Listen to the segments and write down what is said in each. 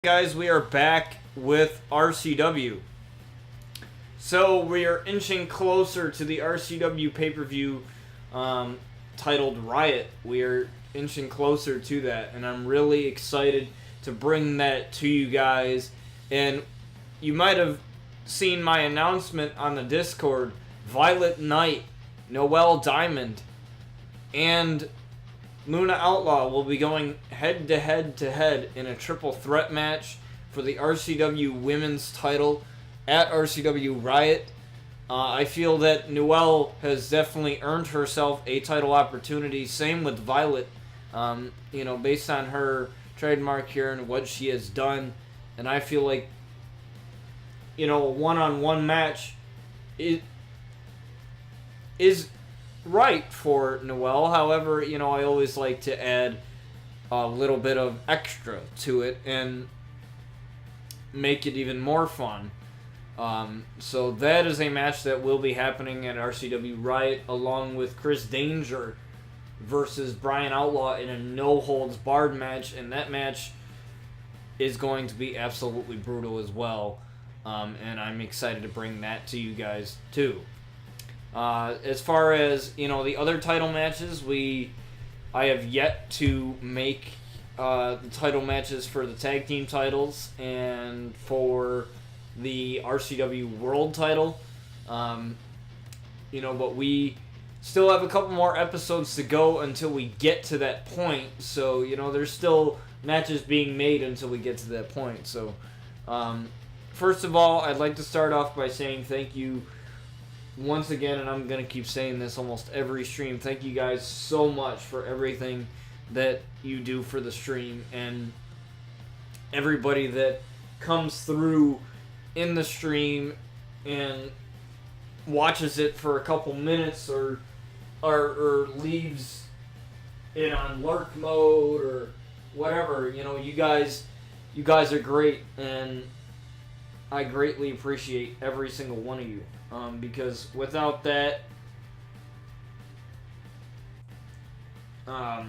Guys, we are back with RCW. So we are inching closer to the RCW pay-per-view titled Riot. We are inching closer to that, and I'm really excited to bring that to you guys. And you might have seen my announcement on the Discord. Violet Knight, Noelle Diamond, and Luna Outlaw will be going head-to-head in a triple threat match for the RCW women's title at RCW Riot. I feel that Noelle has definitely earned herself a title opportunity. Same with Violet, based on her trademark here and what she has done. And I feel like, a one-on-one match is right for Noelle. However, I always like to add a little bit of extra to it and make it even more fun. So that is a match that will be happening at RCW Riot, along with Chris Danger versus Brian Outlaw in a no-holds-barred match, and that match is going to be absolutely brutal as well. And I'm excited to bring that to you guys too. As far as the other title matches, I have yet to make the title matches for the tag team titles and for the RCW World title. But we still have a couple more episodes to go until we get to that point. So there's still matches being made until we get to that point. So first of all, I'd like to start off by saying thank you once again, and I'm going to keep saying this almost every stream. Thank you guys so much for everything that you do for the stream, and everybody that comes through in the stream and watches it for a couple minutes or leaves it on lurk mode or whatever. You guys are great, and I greatly appreciate every single one of you. Because without that, I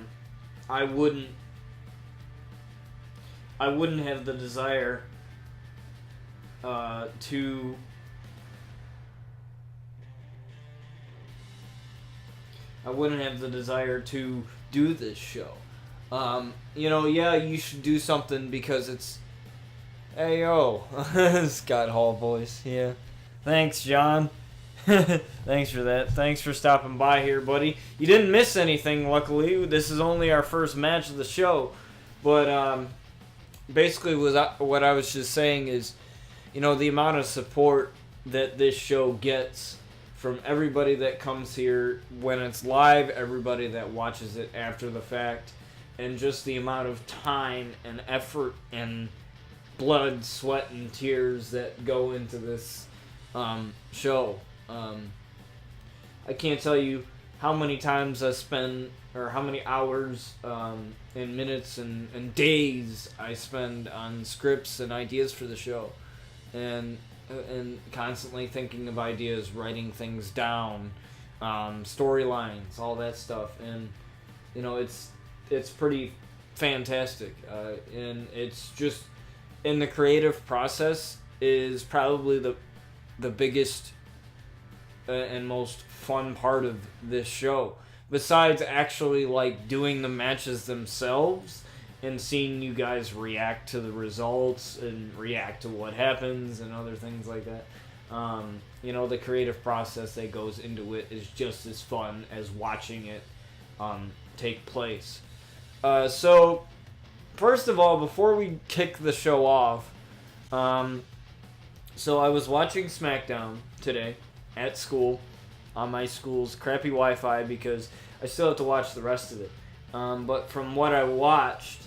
wouldn't have the desire to do this show. You should do something because it's Scott Hall voice, yeah. Thanks, John. Thanks for that. Thanks for stopping by here, buddy. You didn't miss anything, luckily. This is only our first match of the show. But basically what I was just saying is, the amount of support that this show gets from everybody that comes here when it's live, everybody that watches it after the fact, and just the amount of time and effort and blood, sweat, and tears that go into this show. I can't tell you how many times I spend, or how many hours and minutes and days I spend on scripts and ideas for the show, and constantly thinking of ideas, writing things down, storylines, all that stuff, and it's pretty fantastic, and it's just, in the creative process is probably the biggest and most fun part of this show, besides actually doing the matches themselves and seeing you guys react to the results and react to what happens and other things like that. The creative process that goes into it is just as fun as watching it take place. So first of all, before we kick the show off, so I was watching SmackDown today at school on my school's crappy Wi-Fi because I still have to watch the rest of it. But from what I watched,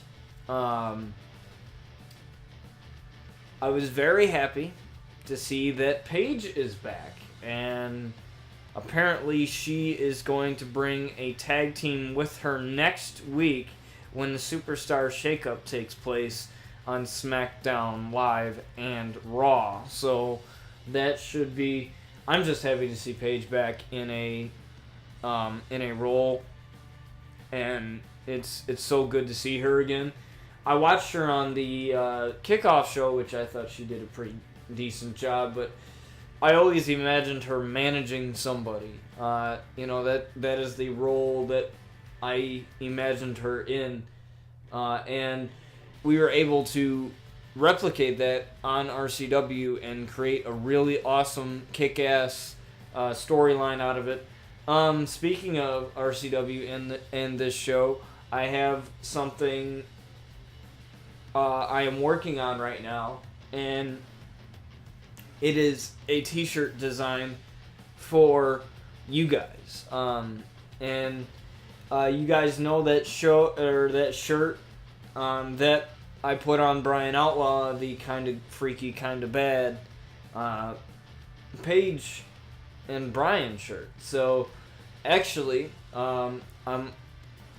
I was very happy to see that Paige is back. And apparently she is going to bring a tag team with her next week when the Superstar Shakeup takes place on SmackDown Live and Raw. So that should be... I'm just happy to see Paige back in a role, and it's so good to see her again. I watched her on the kickoff show, which I thought she did a pretty decent job, but I always imagined her managing somebody. That is the role that I imagined her in, and we were able to replicate that on RCW and create a really awesome, kick-ass storyline out of it. Speaking of RCW and this show, I have something I am working on right now, and it is a t-shirt design for you guys. And you guys know that shirt that I put on Brian Outlaw, the kind of freaky, kind of bad Paige and Brian shirt. So actually, I'm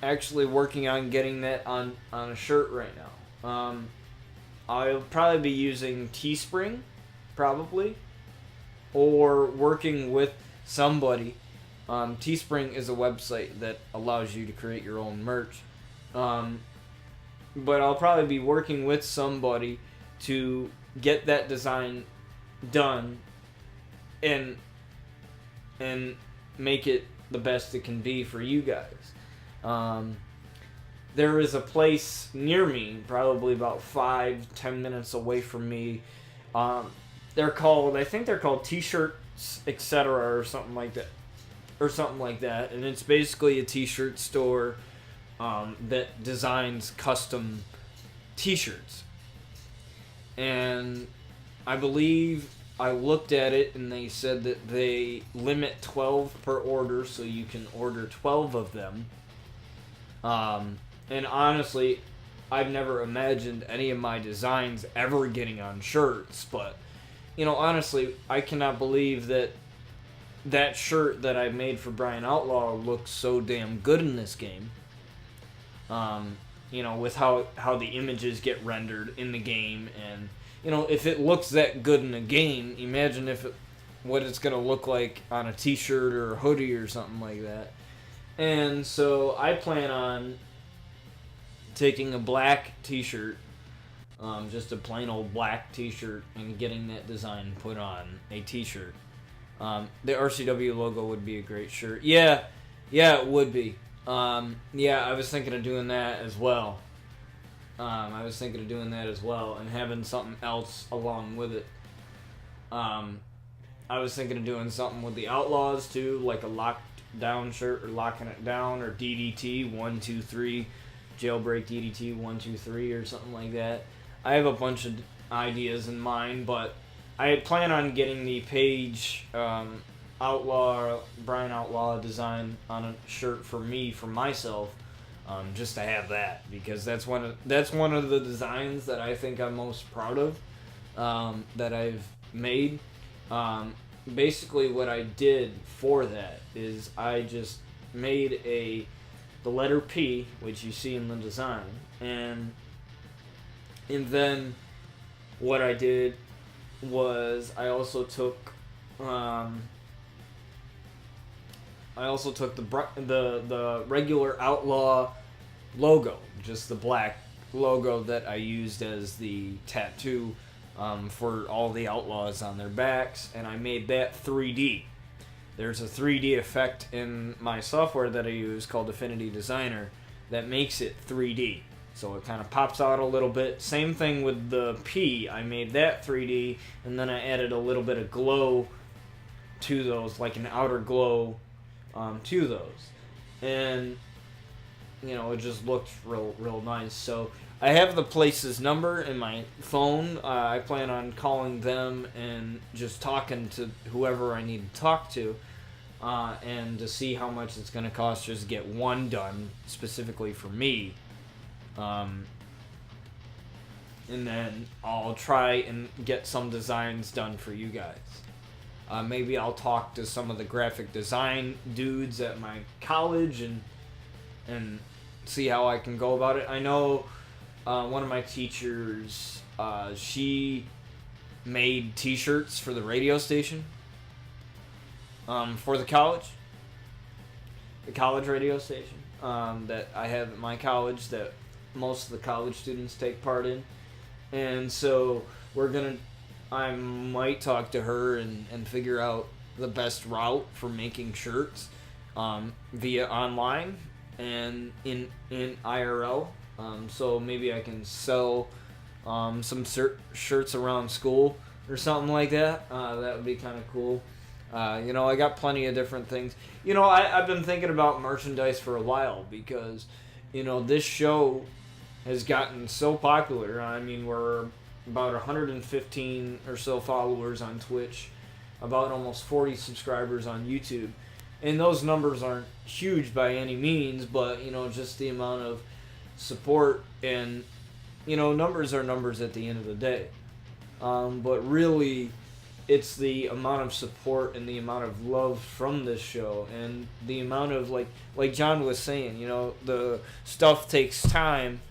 actually working on getting that on a shirt right now. I'll probably be using Teespring, probably, or working with somebody. Teespring is a website that allows you to create your own merch. But I'll probably be working with somebody to get that design done and make it the best it can be for you guys. There is a place near me, probably about 5-10 minutes away from me. I think they're called T-Shirts, etc., or something like that. And it's basically a T-shirt store that designs custom T-shirts. And I believe I looked at it and they said that they limit 12 per order, so you can order 12 of them. And honestly, I've never imagined any of my designs ever getting on shirts, but, honestly, I cannot believe that shirt that I made for Brian Outlaw looks so damn good in this game. With how the images get rendered in the game, and, if it looks that good in a game, imagine what it's going to look like on a t-shirt or a hoodie or something like that. And so I plan on taking a black t-shirt, just a plain old black t-shirt, and getting that design put on a t-shirt. The RCW logo would be a great shirt. Yeah, it would be. I was thinking of doing that as well. And having something else along with it. I was thinking of doing something with the Outlaws too, like a locked down shirt, or locking it down, or DDT 1 2 3, jailbreak DDT 1 2 3, or something like that. I have a bunch of ideas in mind, but I plan on getting the Paige Brian Outlaw design on a shirt for myself, just to have that, because that's one of the designs that I think I'm most proud of, that I've made. Basically, what I did for that is I just made the letter P, which you see in the design, and then what I did was I also took the regular Outlaw logo, just the black logo that I used as the tattoo for all the Outlaws on their backs, and I made that 3D. There's a 3D effect in my software that I use called Affinity Designer that makes it 3D. So it kind of pops out a little bit. Same thing with the P. I made that 3D, and then I added a little bit of glow to those, like an outer glow to those. And, it just looked real nice. So I have the place's number in my phone. I plan on calling them and just talking to whoever I need to talk to, and to see how much it's going to cost just to get one done specifically for me. And then I'll try and get some designs done for you guys. Maybe I'll talk to some of the graphic design dudes at my college and see how I can go about it. I know one of my teachers, she made t-shirts for the radio station, for the college radio station that I have at my college that most of the college students take part in. And so I might talk to her and figure out the best route for making shirts via online and in IRL. So maybe I can sell some shirts around school or something like that. That would be kind of cool. I got plenty of different things. I've been thinking about merchandise for a while because, this show has gotten so popular. I mean, we're about 115 or so followers on Twitch, about almost 40 subscribers on YouTube. And those numbers aren't huge by any means, but, just the amount of support and, numbers are numbers at the end of the day. But really, it's the amount of support and the amount of love from this show and the amount of, like John was saying, the stuff takes time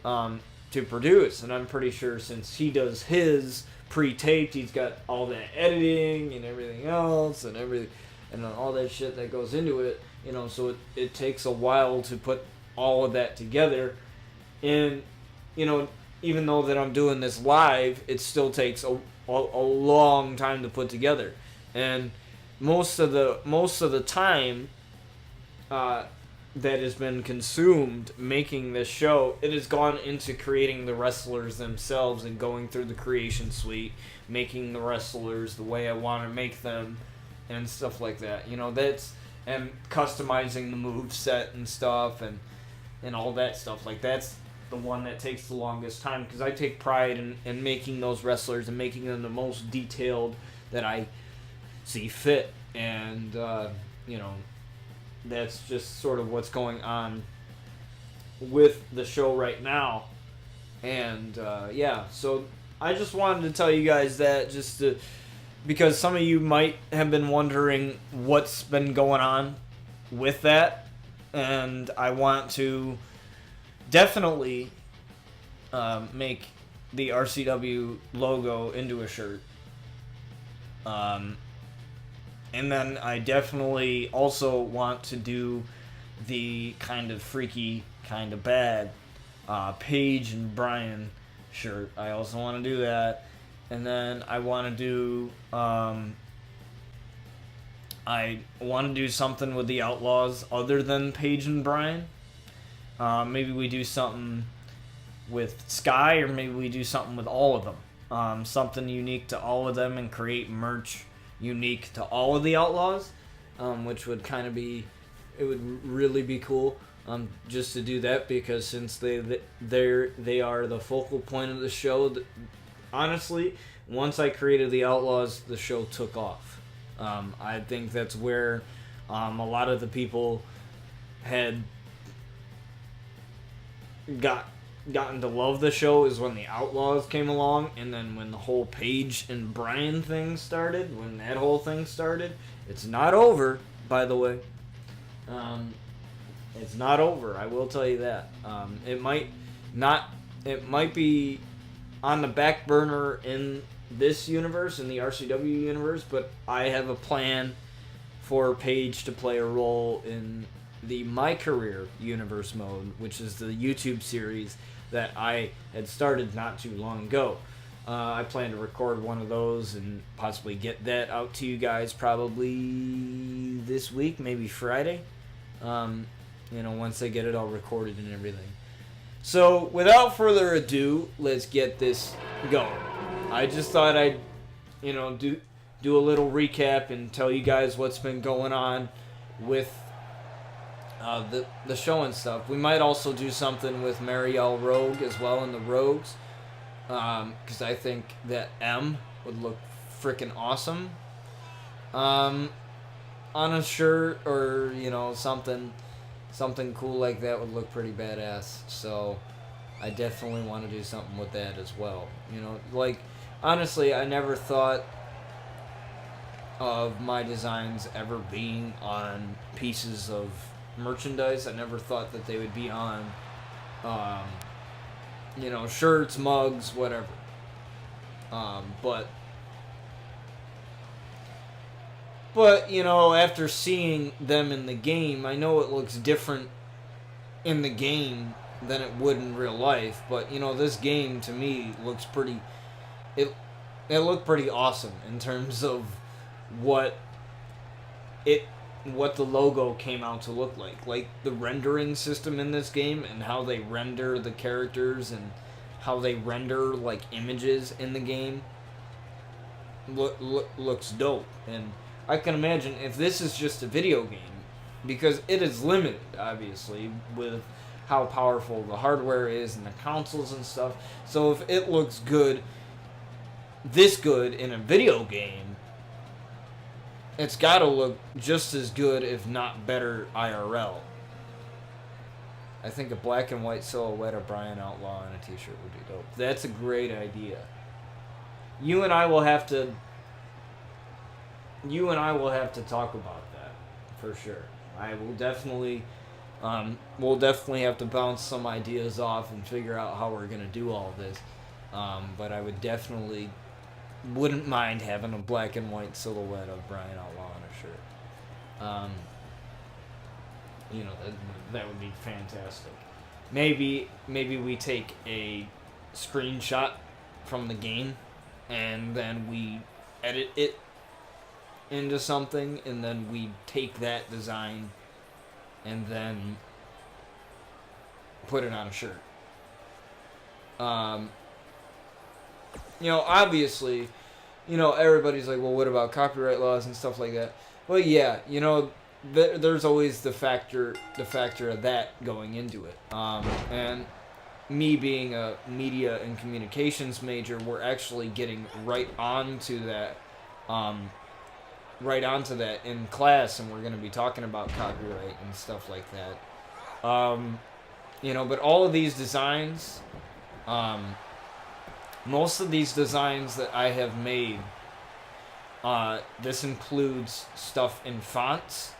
to produce. And I'm pretty sure since he does his pre-taped, he's got all that editing and everything else and all that shit that goes into it, so it takes a while to put all of that together. And, even though that I'm doing this live, it still takes a long time to put together. And most of the time that has been consumed making this show, it has gone into creating the wrestlers themselves and going through the creation suite, making the wrestlers the way I want to make them and stuff like that. And customizing the move set and stuff and all that stuff. Like, that's the one that takes the longest time because I take pride in making those wrestlers and making them the most detailed that I see fit. And, that's just sort of what's going on with the show right now. And, so I just wanted to tell you guys that because some of you might have been wondering what's been going on with that. And I want to definitely make the RCW logo into a shirt. And then I definitely also want to do the kind of freaky, kind of bad Paige and Brian shirt. I also want to do that. And then I want to do something with the Outlaws other than Paige and Brian. Maybe we do something with Sky, or maybe we do something with all of them. Something unique to all of them and create merch unique to all of the Outlaws, which would kind of it would really be cool just to do that, because since they are the focal point of the show. Honestly, once I created the Outlaws, the show took off. I think that's where a lot of the people had gotten to love the show, is when the Outlaws came along, and then when the whole Paige and Brian thing started, when that whole thing started. It's not over, by the way. It's not over, I will tell you that. It might be on the back burner in this universe, in the RCW universe, but I have a plan for Paige to play a role in the My Career universe mode, which is the YouTube series that I had started not too long ago. I plan to record one of those and possibly get that out to you guys probably this week, maybe Friday. Once I get it all recorded and everything. So, without further ado, let's get this going. I just thought I'd, do a little recap and tell you guys what's been going on with the show and stuff. We might also do something with Marielle Rogue as well in the Rogues, because I think that M would look freaking awesome on a shirt, or something cool like that would look pretty badass. So I definitely want to do something with that as well. Honestly, I never thought of my designs ever being on pieces of merchandise. I never thought that they would be on shirts, mugs, whatever. But after seeing them in the game, I know it looks different in the game than it would in real life. But you know, this game to me looks pretty. It it looked pretty awesome in terms of what it what the logo came out to look like the rendering system in this game and how they render the characters and how they render like images in the game looks dope. And I can imagine if this is just a video game, because it is limited obviously with how powerful the hardware is and the consoles and stuff. So if it looks good, this good in a video game, it's got to look just as good, if not better, IRL. I think a black and white silhouette of Brian Outlaw on a t-shirt would be dope. That's a great idea. You and I will have to talk about that for sure. I will definitely we'll definitely have to bounce some ideas off and figure out how we're going to do all this. But I wouldn't mind having a black and white silhouette of Brian Outlaw on a shirt. You know, that would be fantastic. Maybe we take a screenshot from the game and then we edit it into something, and then we take that design and then put it on a shirt. You know, obviously, you know, everybody's like, well, what about copyright laws and stuff like that? Well, yeah, you know, there's always the factor of that going into it. And me being a media and communications major, we're actually getting right onto that in class, and we're going to be talking about copyright and stuff like that. You know, but all of these designs, most of these designs that I have made, this includes stuff in fonts.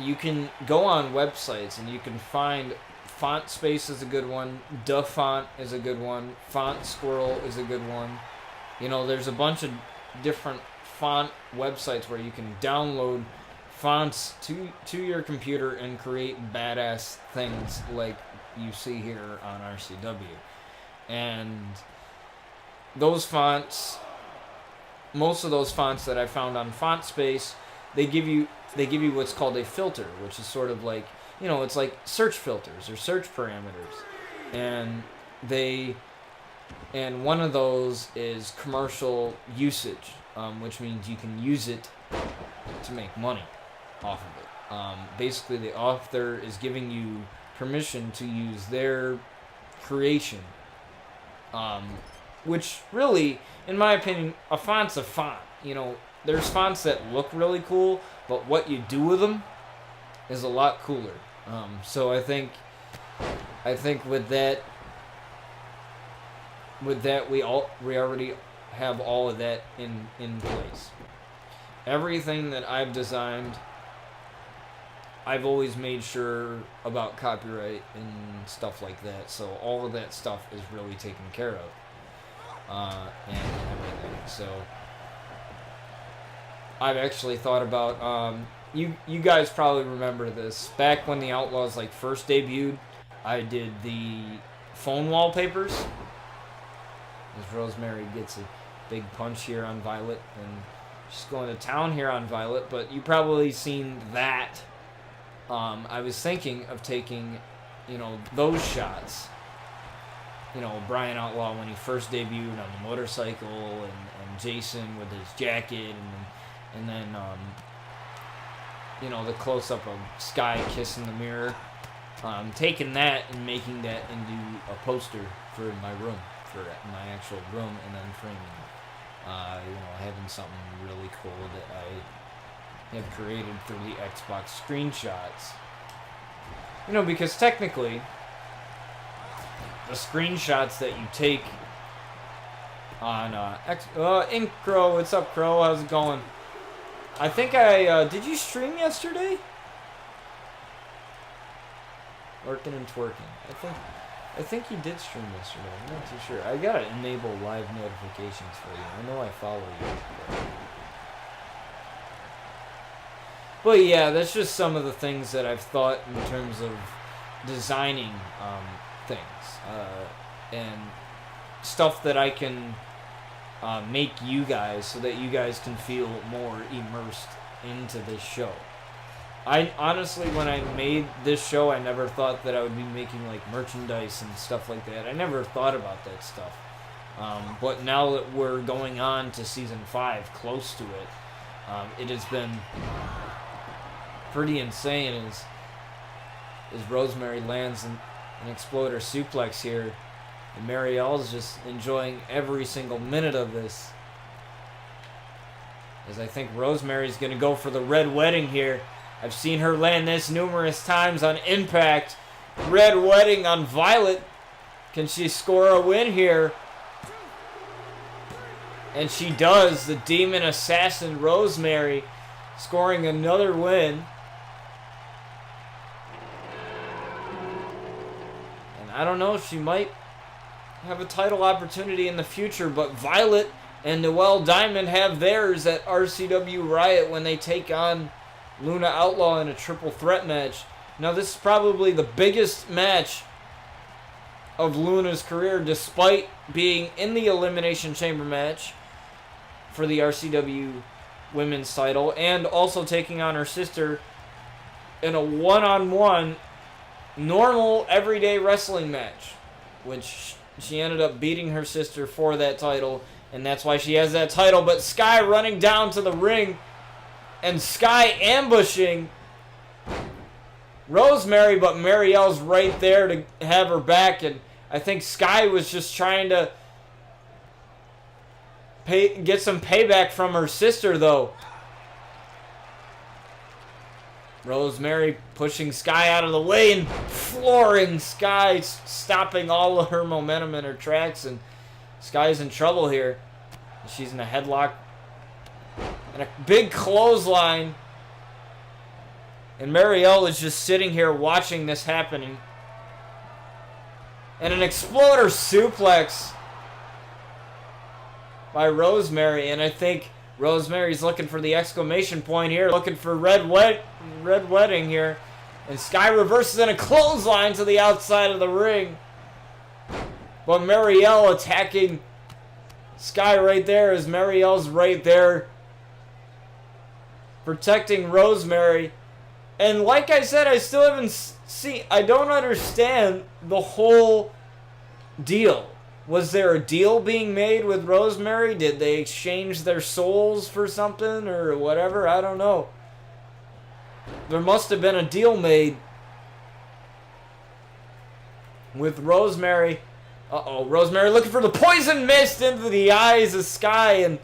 You can go on websites and you can find Font Space is a good one, Da Font is a good one, Font Squirrel is a good one. You know, there's a bunch of different font websites where you can download fonts to your computer and create badass things like you see here on RCW. And those fonts, most of those fonts that I found on Font Space, they give you what's called a filter, which is sort of like, you know, it's like search filters or search parameters. And one of those is commercial usage, which means you can use it to make money off of it. Basically, the author is giving you permission to use their creation, which really, in my opinion, a font's a font. You know, there's fonts that look really cool, but what you do with them is a lot cooler. So I think with that we already have all of that in place. Everything that I've designed, I've always made sure about copyright and stuff like that. So all of that stuff is really taken care of, and everything. So I've actually thought about you guys probably remember this. Back when the Outlaws like first debuted, I did the phone wallpapers. As Rosemary gets a big punch here on Violet, and she's going to town here on Violet, but you probably seen that. I was thinking of taking, you know, those shots. You know, Brian Outlaw when he first debuted on the motorcycle, and Jason with his jacket, and then you know, the close-up of Sky kissing the mirror. Taking that and making that into a poster for my room, for my actual room, and then framing it. You know, having something really cool that I have created through the Xbox screenshots. You know, because technically, the screenshots that you take on Ink Crow, what's up, Crow? How's it going? I think did you stream yesterday? Working and twerking. I think you did stream yesterday. I'm not too sure. I gotta enable live notifications for you. I know I follow you. But yeah, that's just some of the things that I've thought in terms of designing things and stuff that I can make you guys so that you guys can feel more immersed into this show. I honestly, when I made this show, I never thought that I would be making like merchandise and stuff like that. I never thought about that stuff. But now that we're going on to season 5, close to it, it has been pretty insane as Rosemary lands an exploder suplex here. And Marielle's just enjoying every single minute of this. As I think Rosemary's going to go for the Red Wedding here. I've seen her land this numerous times on Impact. Red Wedding on Violet. Can she score a win here? And she does. The Demon Assassin Rosemary scoring another win. And I don't know if she might have a title opportunity in the future, but Violet and Noelle Diamond have theirs at RCW Riot when they take on Luna Outlaw in a triple threat match. Now, this is probably the biggest match of Luna's career, despite being in the Elimination Chamber match for the RCW Women's title, and also taking on her sister in a one-on-one normal everyday wrestling match, which she ended up beating her sister for that title, and that's why she has that title. But Sky running down to the ring, and Sky ambushing Rosemary, but Marielle's right there to have her back, and I think Sky was just trying to get some payback from her sister, though. Rosemary pushing Sky out of the way and flooring Sky, stopping all of her momentum in her tracks, and Sky's in trouble here. She's in a headlock and a big clothesline, and Marielle is just sitting here watching this happening. And an exploder suplex by Rosemary, and I think Rosemary's looking for the exclamation point here, looking for Red Wedding here, and Sky reverses in a clothesline to the outside of the ring. But Marielle attacking Sky right there, as Marielle's right there protecting Rosemary. And like I said, I still haven't seen, I don't understand the whole deal. Was there a deal being made with Rosemary? Did they exchange their souls for something or whatever? I don't know. There must have been a deal made with Rosemary. Uh-oh, Rosemary looking for the poison mist into the eyes of Sky, and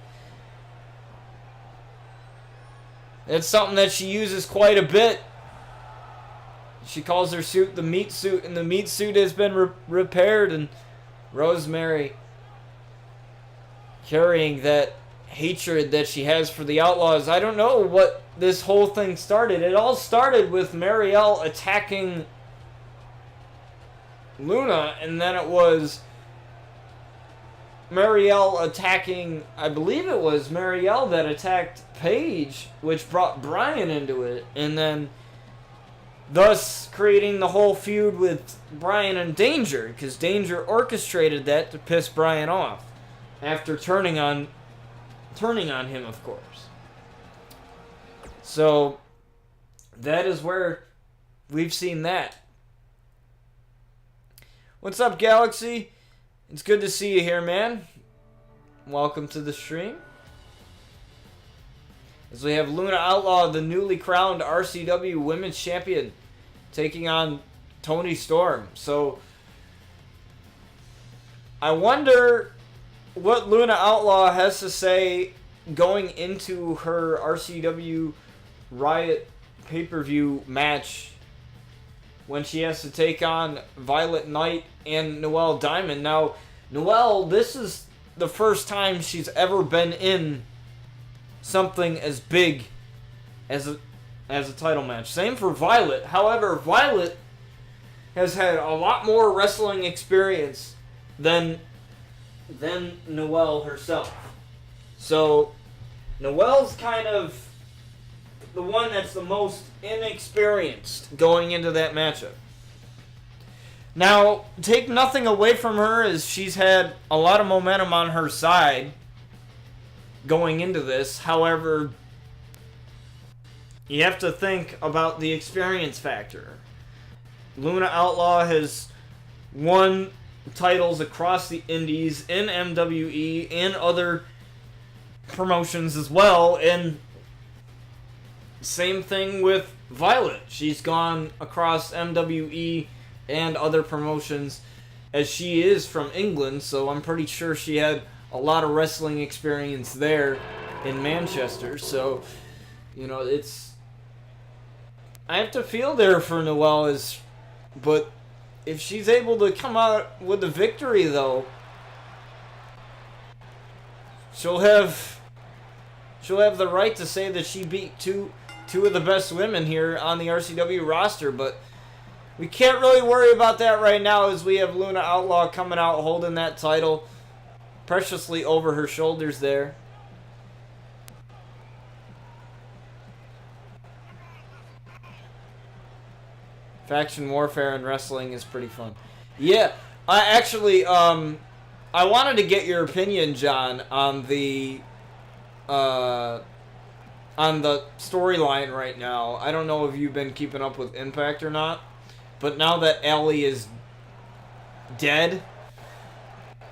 it's something that she uses quite a bit. She calls her suit the meat suit, and the meat suit has been repaired, and Rosemary carrying that hatred that she has for the Outlaws. I don't know what this whole thing started. It all started with Marielle attacking Luna, and then it was Marielle attacking, I believe it was Marielle that attacked Paige, which brought Brian into it, and then thus creating the whole feud with Brian and Danger, because Danger orchestrated that to piss Brian off after turning on him, of course. So that is where we've seen that. What's up, Galaxy? It's good to see you here, man. Welcome to the stream. As we have Luna Outlaw, the newly crowned RCW Women's Champion, taking on Toni Storm. So I wonder what Luna Outlaw has to say going into her RCW Riot pay-per-view match when she has to take on Violet Knight and Noelle Diamond. Now, Noelle, this is the first time she's ever been in something as big as a title match. Same for Violet. However, Violet has had a lot more wrestling experience than Noelle herself. So Noelle's kind of the one that's the most inexperienced going into that matchup. Now, take nothing away from her, as she's had a lot of momentum on her side going into this. However, you have to think about the experience factor. Luna Outlaw has won titles across the indies, in MWE, and other promotions as well, and same thing with Violet. She's gone across MWE and other promotions, as she is from England, so I'm pretty sure she had a lot of wrestling experience there in Manchester. So, you know, I have to feel there for Noelle, but if she's able to come out with a victory, though, she'll have the right to say that she beat two of the best women here on the RCW roster. But we can't really worry about that right now, as we have Luna Outlaw coming out holding that title preciously over her shoulders there. Faction warfare in wrestling is pretty fun. Yeah, I actually, I wanted to get your opinion, John, on the storyline right now. I don't know if you've been keeping up with Impact or not, but now that Allie is dead,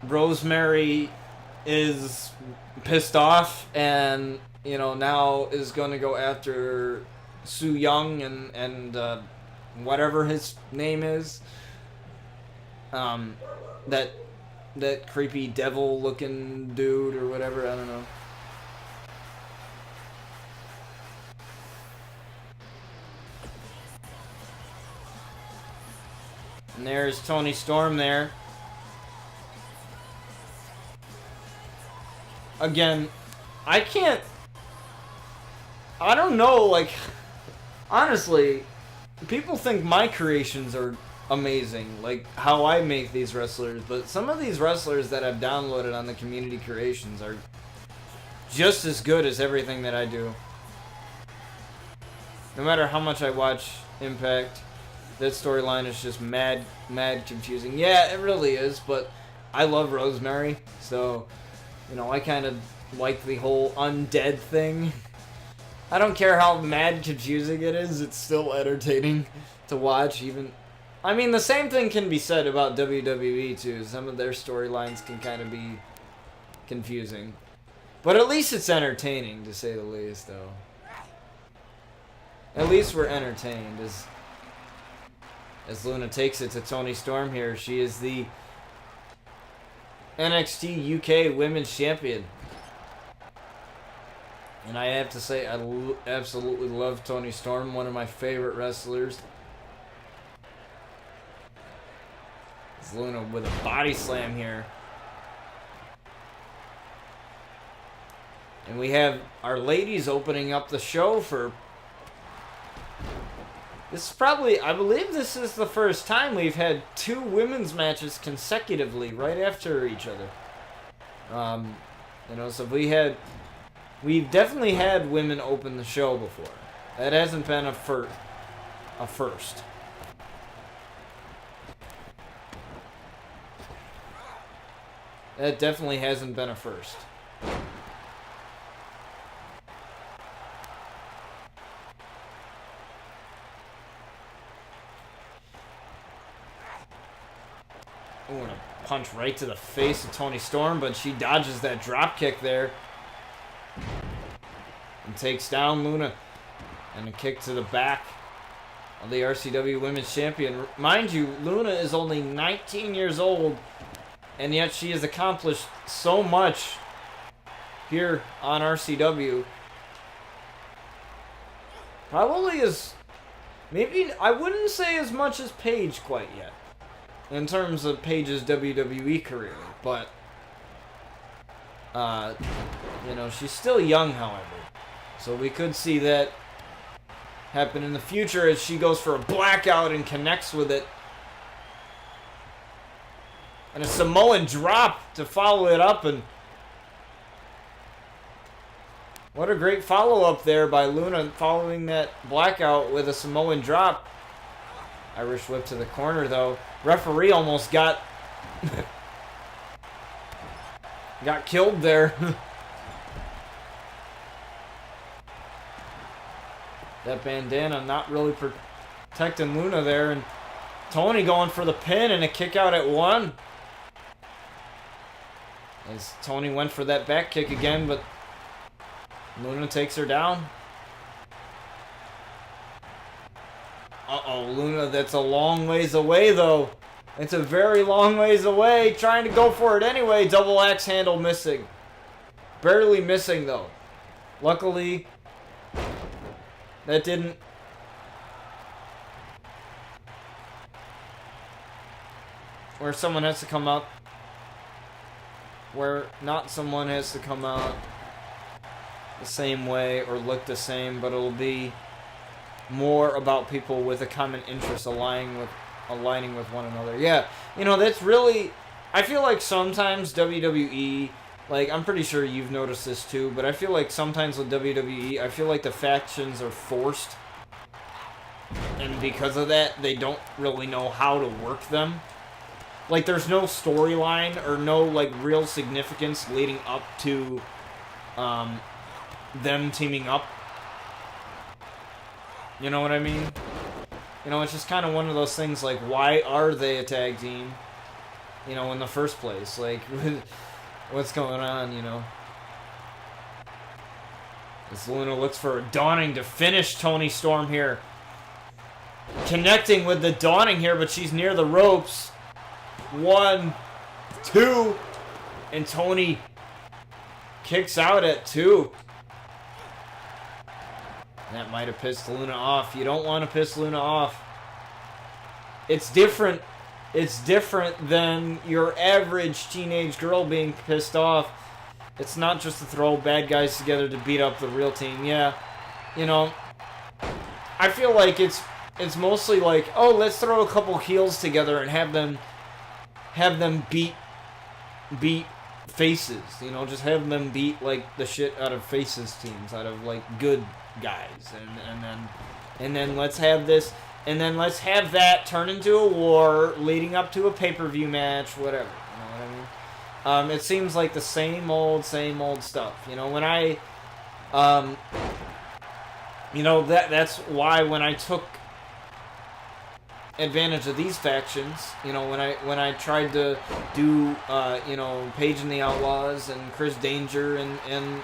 Rosemary is pissed off, and, you know, now is going to go after Su Yung and whatever his name is. That creepy devil-looking dude or whatever, I don't know. And there's Toni Storm there. Again, I don't know, like, honestly, people think my creations are amazing, like how I make these wrestlers, but some of these wrestlers that I've downloaded on the community creations are just as good as everything that I do. No matter how much I watch Impact, that storyline is just mad confusing. Yeah, it really is, but I love Rosemary, so, you know, I kind of like the whole undead thing. I don't care how mad confusing it is, it's still entertaining to watch. Even, I mean, the same thing can be said about WWE too. Some of their storylines can kind of be confusing, but at least it's entertaining, to say the least, though. At least we're entertained as Luna takes it to Toni Storm here. She is the NXT UK Women's Champion. And I have to say, I absolutely love Toni Storm, one of my favorite wrestlers. It's Luna with a body slam here. And we have our ladies opening up the show for... This is probably, I believe this is the first time we've had two women's matches consecutively right after each other. You know, so we've definitely had women open the show before. That hasn't been a first. That definitely hasn't been a first. Ooh, and a punch right to the face of Toni Storm, but she dodges that drop kick there. And takes down Luna. And a kick to the back of the RCW Women's Champion. Mind you, Luna is only 19 years old, and yet she has accomplished so much here on RCW. Probably as... maybe, I wouldn't say as much as Paige quite yet, in terms of Paige's WWE career, but, you know, she's still young, however. So we could see that happen in the future as she goes for a blackout and connects with it. And a Samoan drop to follow it up, and what a great follow-up there by Luna, following that blackout with a Samoan drop. Irish whip to the corner, though. Referee almost got got killed there. That bandana not really protecting Luna there. And Tony going for the pin and a kick out at 1. As Tony went for that back kick again, but Luna takes her down. Uh-oh, Luna, that's a long ways away, though. It's a very long ways away. Trying to go for it anyway. Double axe handle missing. Barely missing, though. Luckily, that didn't... Where someone has to come out. Where not someone has to come out the same way or look the same, but it'll be more about people with a common interest aligning with one another. Yeah, you know, that's really... I feel like sometimes WWE... Like, I'm pretty sure you've noticed this too, but I feel like sometimes with WWE, I feel like the factions are forced. And because of that, they don't really know how to work them. Like, there's no storyline or no, like, real significance leading up to them teaming up. You know what I mean? You know, it's just kind of one of those things, like, why are they a tag team? You know, in the first place. Like, what's going on, you know? As Luna looks for a Dawning to finish Toni Storm here. Connecting with the Dawning here, but she's near the ropes. 1, 2, and Toni kicks out at 2. That might have pissed Luna off. You don't want to piss Luna off. It's different. It's different than your average teenage girl being pissed off. It's not just to throw bad guys together to beat up the real team. Yeah, you know, I feel like it's mostly like, oh, let's throw a couple heels together and have them beat faces. You know, just have them beat like the shit out of faces teams, out of like good guys, and then let's have this. And then let's have that turn into a war leading up to a pay-per-view match, whatever. You know what I mean? It seems like the same old stuff. You know, when I, you know, that's why when I took advantage of these factions, you know, when I tried to do, you know, Paige and the Outlaws and Chris Danger and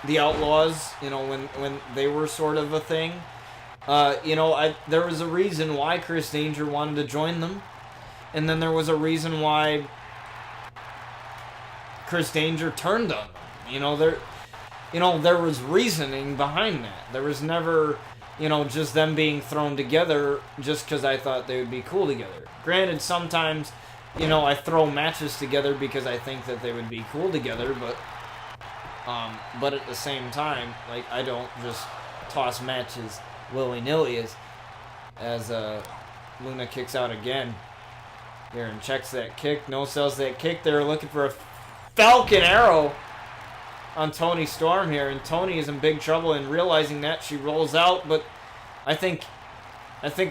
the Outlaws, you know, when they were sort of a thing. You know, there was a reason why Chris Danger wanted to join them. And then there was a reason why Chris Danger turned on them. You know, there was reasoning behind that. There was never, you know, just them being thrown together just because I thought they would be cool together. Granted, sometimes, you know, I throw matches together because I think that they would be cool together, but at the same time, like, I don't just toss matches willy-nilly as Luna kicks out again here and checks that kick. No sells that kick. They're looking for a Falcon Arrow on Toni Storm here, and Toni is in big trouble, and realizing that, she rolls out, but I think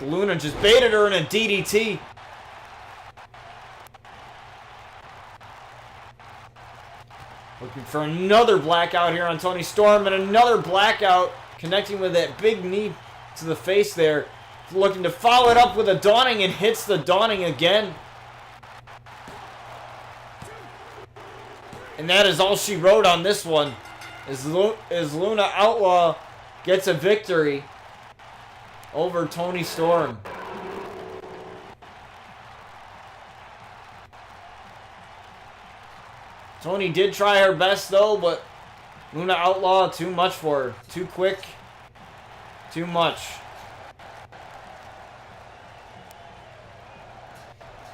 Luna just baited her in a DDT. Looking for another blackout here on Toni Storm, and another blackout connecting with that big knee to the face there. Looking to follow it up with a Dawning and hits the Dawning again. And that is all she wrote on this one. As Luna Outlaw gets a victory over Toni Storm. Toni did try her best though, but Luna Outlaw, too much for her. Too quick. Too much.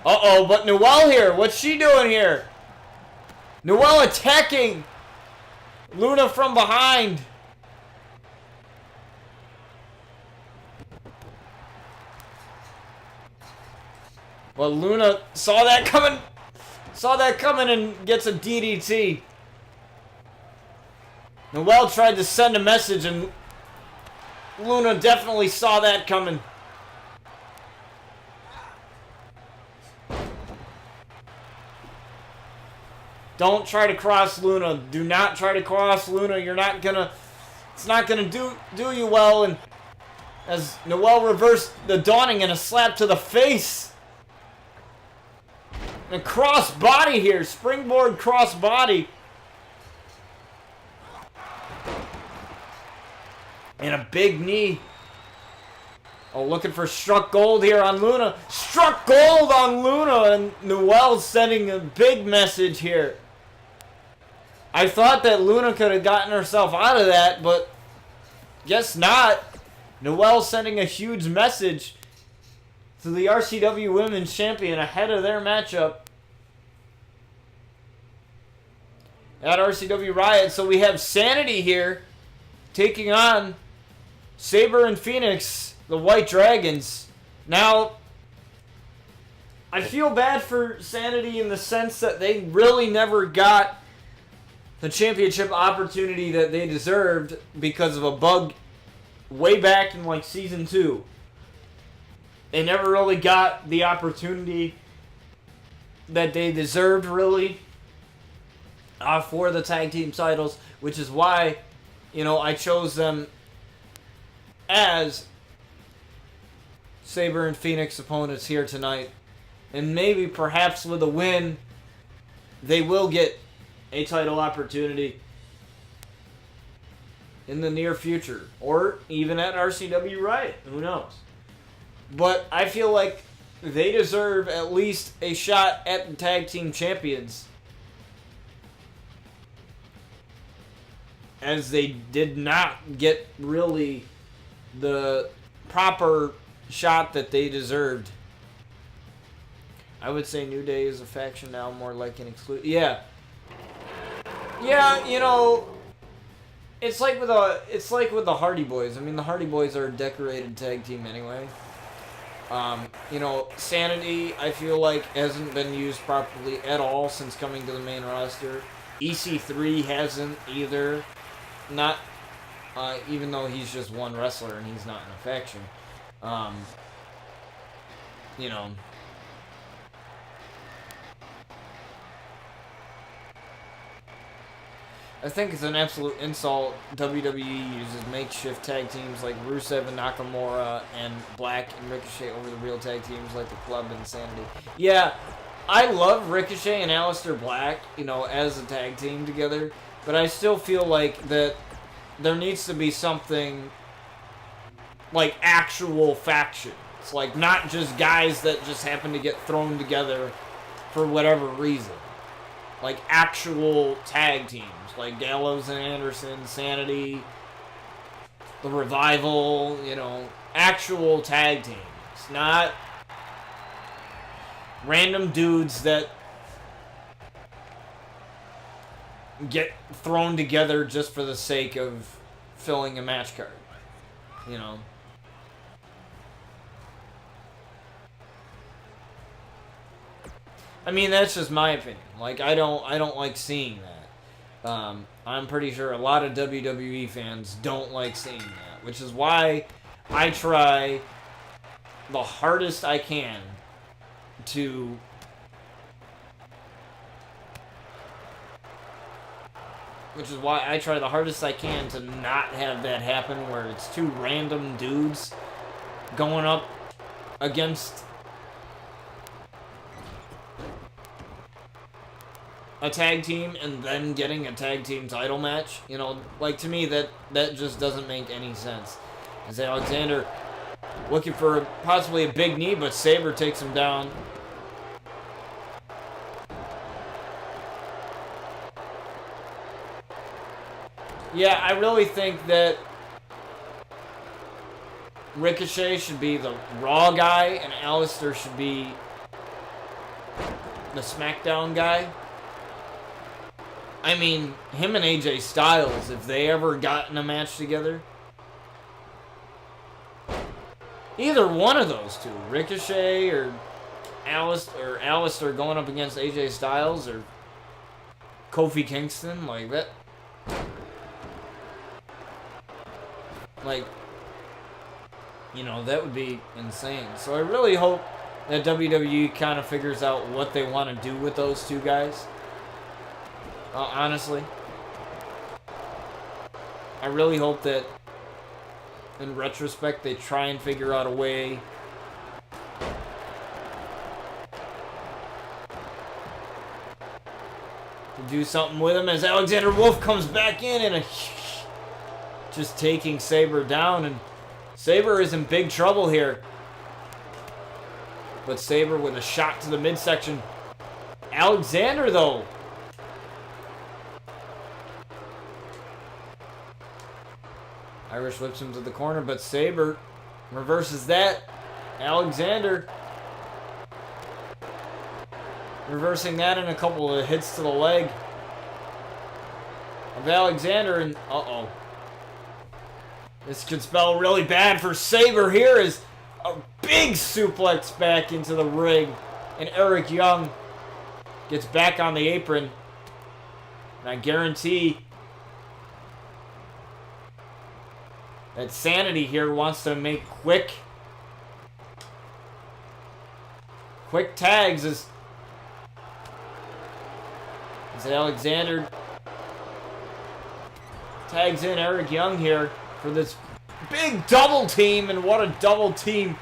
Uh-oh, but Noelle here. What's she doing here? Noelle attacking Luna from behind. Well, Luna saw that coming. Saw that coming and gets a DDT. Noelle tried to send a message and Luna definitely saw that coming. Don't try to cross Luna. Do not try to cross Luna. You're not gonna... It's not gonna do you well. And as Noelle reversed the Dawning and a slap to the face. And cross body here. Springboard cross body. And a big knee. Oh, looking for struck gold here on Luna. Struck gold on Luna. And Noelle's sending a big message here. I thought that Luna could have gotten herself out of that, but guess not. Noelle's sending a huge message to the RCW Women's Champion ahead of their matchup at RCW Riot. So we have Sanity here taking on Sabre and Phoenix, the White Dragons. Now, I feel bad for Sanity in the sense that they really never got the championship opportunity that they deserved because of a bug way back in like season 2. They never really got the opportunity that they deserved really for the tag team titles, which is why, you know, I chose them as Sabre and Phoenix opponents here tonight. And maybe perhaps with a win, they will get a title opportunity in the near future, or even at RCW Riot. Who knows? But I feel like they deserve at least a shot at the tag team champions, as they did not get really the proper shot that they deserved. I would say New Day is a faction now, more like an exclusive. Yeah, you know, it's like with the Hardy Boys. I mean, the Hardy Boys are a decorated tag team anyway. You know, Sanity, I feel like, hasn't been used properly at all since coming to the main roster. EC3 hasn't either. Not, even though he's just one wrestler and he's not in a faction. You know. I think it's an absolute insult WWE uses makeshift tag teams like Rusev and Nakamura and Black and Ricochet over the real tag teams like the Club and Sanity. Yeah, I love Ricochet and Aleister Black, you know, as a tag team together, but I still feel like that there needs to be something like actual factions. Like, not just guys that just happen to get thrown together for whatever reason. Like, actual tag teams. Like Gallows and Anderson, Sanity, The Revival, you know, actual tag teams. Not random dudes that get thrown together just for the sake of filling a match card. You know. I mean, that's just my opinion. Like, I don't like seeing that. I'm pretty sure a lot of WWE fans don't like seeing that, which is why I try the hardest I can to not have that happen, where it's two random dudes going up against a tag team and then getting a tag team title match. You know, like, to me, that just doesn't make any sense. As Alexander looking for possibly a big knee, but Sabre takes him down. Yeah, I really think that Ricochet should be the Raw guy and Aleister should be the SmackDown guy. I mean, him and AJ Styles, if they ever got in a match together, either one of those two, Ricochet or Aleister going up against AJ Styles or Kofi Kingston, like that. Like, you know, that would be insane. So I really hope that WWE kind of figures out what they want to do with those two guys. Honestly. I really hope that in retrospect they try and figure out a way to do something with him as Alexander Wolf comes back in and just taking Sabre down, and Sabre is in big trouble here. But Sabre with a shot to the midsection. Alexander, though. Irish whips him to the corner, but Sabre reverses that. Alexander reversing that, and a couple of hits to the leg of Alexander, and uh-oh. This could spell really bad for Sabre here as a big suplex back into the ring. And Eric Young gets back on the apron. And I guarantee that Sanity here wants to make quick tags as Alexander tags in Eric Young here for this big double team, and what a double team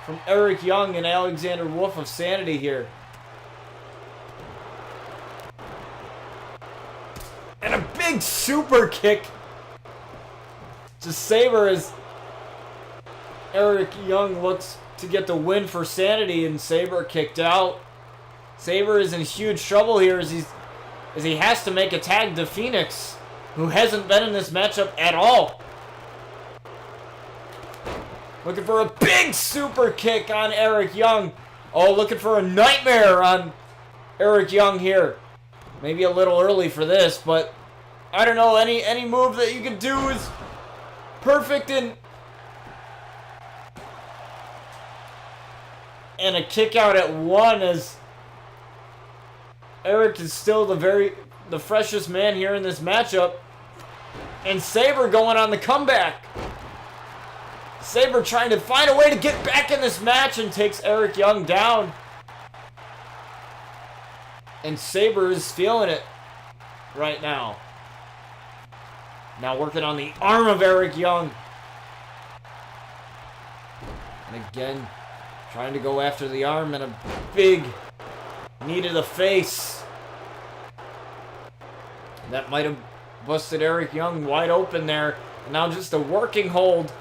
from Eric Young and Alexander Wolf of Sanity here. And a big super kick to Sabre as Eric Young looks to get the win for Sanity, and Sabre kicked out. Sabre is in huge trouble here as he has to make a tag to Phoenix, who hasn't been in this matchup at all. Looking for a big super kick on Eric Young. Oh, looking for a nightmare on Eric Young here. Maybe a little early for this, but I don't know. Any move that you can do is perfect, and a kick out at one as Eric is still the freshest man here in this matchup. And Sabre going on the comeback. Sabre trying to find a way to get back in this match and takes Eric Young down. And Sabre is feeling it right now. Now working on the arm of Eric Young. And again, trying to go after the arm, and a big knee to the face. That might have busted Eric Young wide open there. And now just a working hold.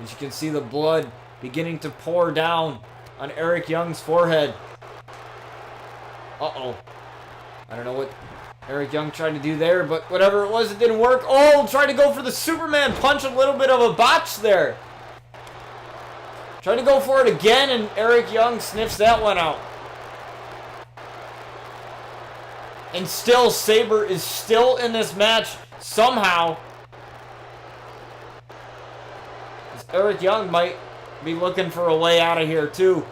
As you can see the blood beginning to pour down on Eric Young's forehead. Uh-oh. I don't know what Eric Young tried to do there, but whatever it was, it didn't work. Oh, tried to go for the Superman punch, a little bit of a botch there. Trying to go for it again, and Eric Young sniffs that one out. And still, Sabre is still in this match somehow. Eric Young might be looking for a way out of here too.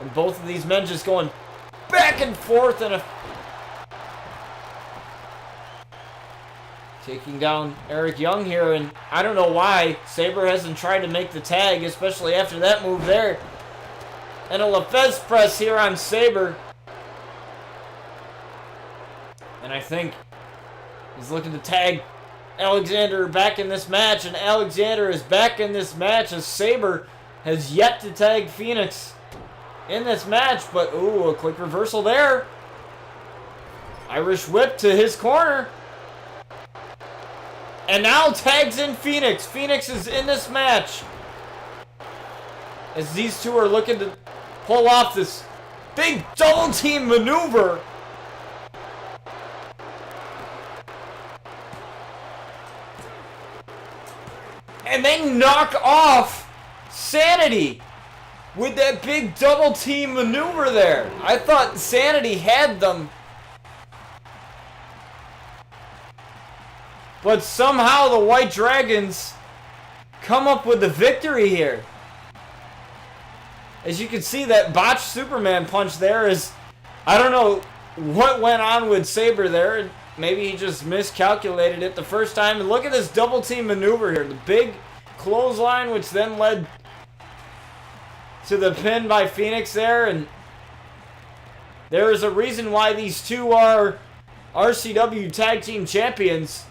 And both of these men just going back and forth and taking down Eric Young here, and I don't know why Sabre hasn't tried to make the tag, especially after that move there. And a LaFez press here on Sabre. And I think he's looking to tag Alexander back in this match, and Alexander is back in this match as Sabre has yet to tag Phoenix in this match, but ooh, a quick reversal there. Irish whip to his corner. And now tags in Phoenix. Phoenix is in this match as these two are looking to pull off this big double team maneuver. And they knock off Sanity with that big double team maneuver there. I thought Sanity had them, but somehow the White Dragons come up with the victory here. As you can see, that botched Superman punch there is, I don't know what went on with Sabre there. Maybe he just miscalculated it the first time. And look at this double team maneuver here. The big clothesline, which then led to the pin by Phoenix there. And There is a reason why these two are RCW Tag Team Champions.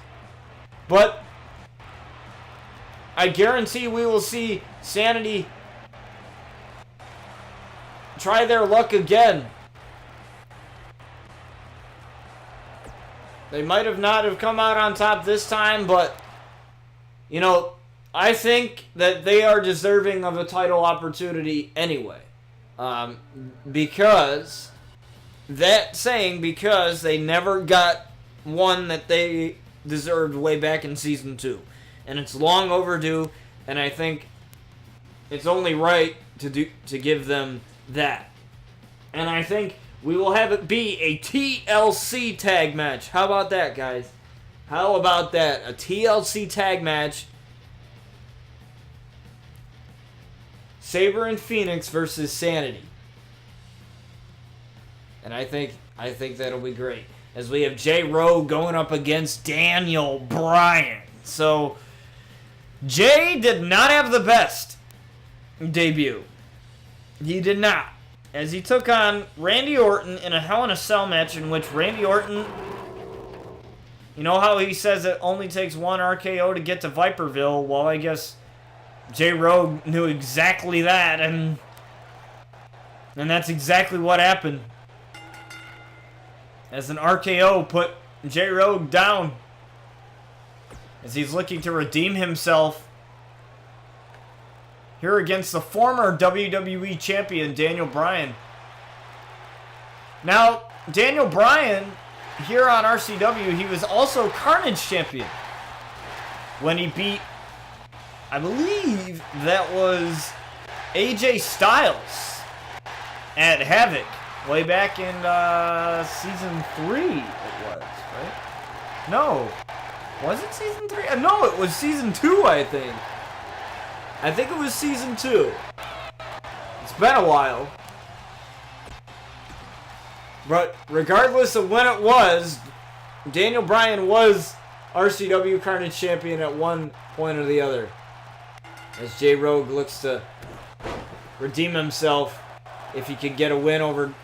But I guarantee we will see Sanity try their luck again. They might have not have come out on top this time, but, you know, I think that they are deserving of a title opportunity anyway. Because they never got one that they deserved way back in Season 2. And it's long overdue, and I think it's only right to give them that. And I think we will have it be a TLC tag match. How about that, guys? How about that? A TLC tag match. Sabre and Phoenix versus Sanity. And I think that'll be great. As we have Jay Rowe going up against Daniel Bryan. So, Jay did not have the best debut. He did not. As he took on Randy Orton in a Hell in a Cell match in which Randy Orton, you know how he says it only takes one RKO to get to Viperville? Well, I guess Jay Rowe knew exactly that, and that's exactly what happened. As an RKO put Jay Rowe down as he's looking to redeem himself here against the former WWE Champion, Daniel Bryan. Now, Daniel Bryan, here on RCW, he was also Carnage Champion when he beat, I believe that was AJ Styles at Havoc way back in Season 3 it was, right? No. Was it Season 3? No, it was Season 2, I think. I think it was Season 2. It's been a while. But regardless of when it was, Daniel Bryan was RCW Carnage Champion at one point or the other. As Jay Rogue looks to redeem himself if he could get a win over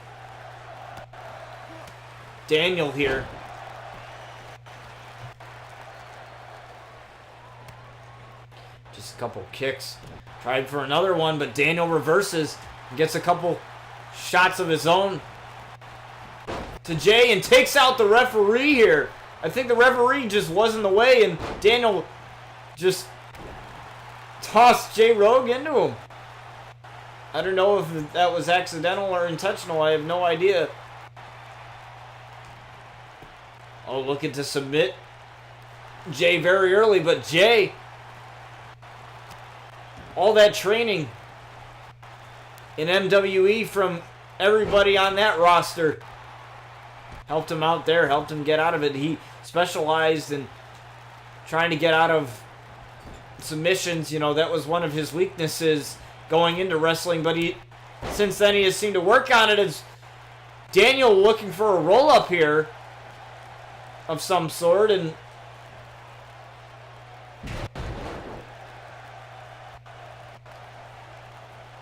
Daniel here. Just a couple kicks. Tried for another one, but Daniel reverses. Gets a couple shots of his own to Jay and takes out the referee here. I think the referee just was in the way and Daniel just tossed Jay Rogue into him. I don't know if that was accidental or intentional. I have no idea. Oh, looking to submit Jay very early, but Jay, all that training in MWE from everybody on that roster helped him out there, helped him get out of it. He specialized in trying to get out of submissions. You know, that was one of his weaknesses going into wrestling, but since then he has seemed to work on it. As Daniel looking for a roll-up here of some sort, and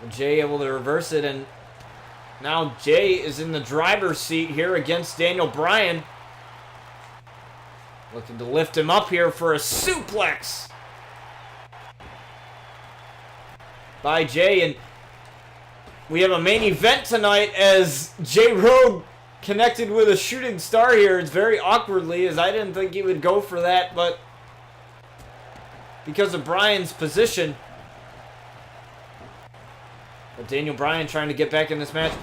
Jay able to reverse it, and now Jay is in the driver's seat here against Daniel Bryan. Looking to lift him up here for a suplex by Jay, and we have a main event tonight as Jay Rogue connected with a shooting star here. It's very awkwardly, as I didn't think he would go for that, but because of Bryan's position. But Daniel Bryan trying to get back in this match.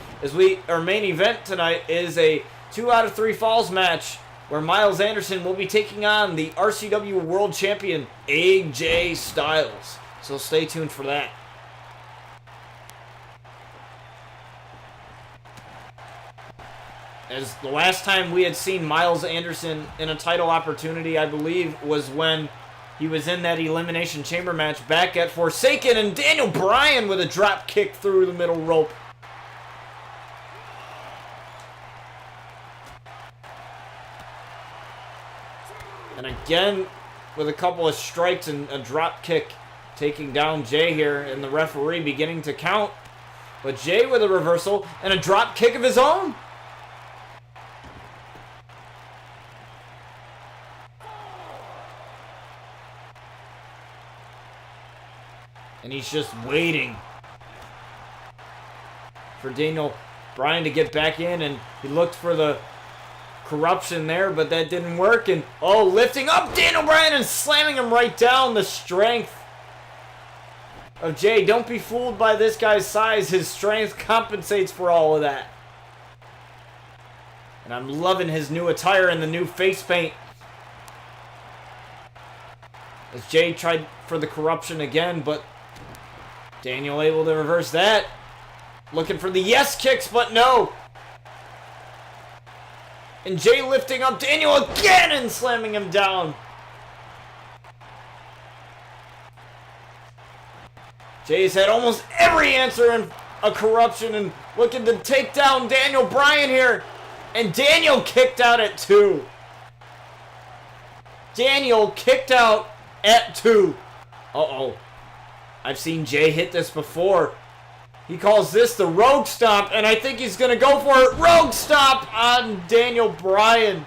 Our main event tonight is a 2 out of 3 falls match where Miles Anderson will be taking on the RCW World Champion AJ Styles. So stay tuned for that. As the last time we had seen Miles Anderson in a title opportunity, I believe, was when he was in that Elimination Chamber match back at Forsaken, and Daniel Bryan with a drop kick through the middle rope. And again, with a couple of strikes and a drop kick, taking down Jay here, and the referee beginning to count. But Jay with a reversal and a drop kick of his own. And he's just waiting for Daniel Bryan to get back in, and he looked for the corruption there, but that didn't work. And lifting up Daniel Bryan and slamming him right down. The strength of Jay. Don't be fooled by this guy's size. His strength compensates for all of that. And I'm loving his new attire and the new face paint. As Jay tried for the corruption again, but Daniel able to reverse that. Looking for the yes kicks, but no. And Jay lifting up Daniel again and slamming him down. Jay's had almost every answer in a corruption and looking to take down Daniel Bryan here. And Daniel kicked out at 2. Daniel kicked out at 2. I've seen Jay hit this before. He calls this the Rogue Stomp, and I think he's going to go for it. Rogue Stomp on Daniel Bryan.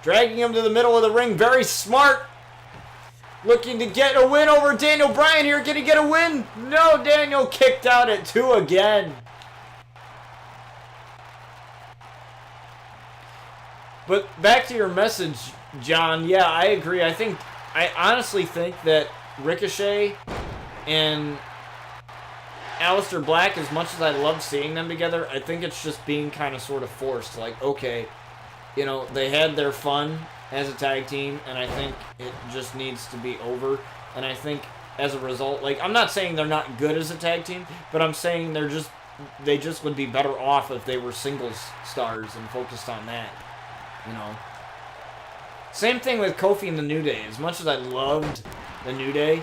Dragging him to the middle of the ring. Very smart. Looking to get a win over Daniel Bryan here. Can he get a win? No, Daniel kicked out at 2 again. But back to your message, John. Yeah, I agree. I honestly think that Ricochet and Aleister Black, as much as I love seeing them together, I think it's just being kind of sort of forced. Like, okay, you know, they had their fun as a tag team, and I think it just needs to be over. And I think as a result, like, I'm not saying they're not good as a tag team, but I'm saying they just would be better off if they were singles stars and focused on that, you know. Same thing with Kofi and the New Day. As much as I loved the New Day,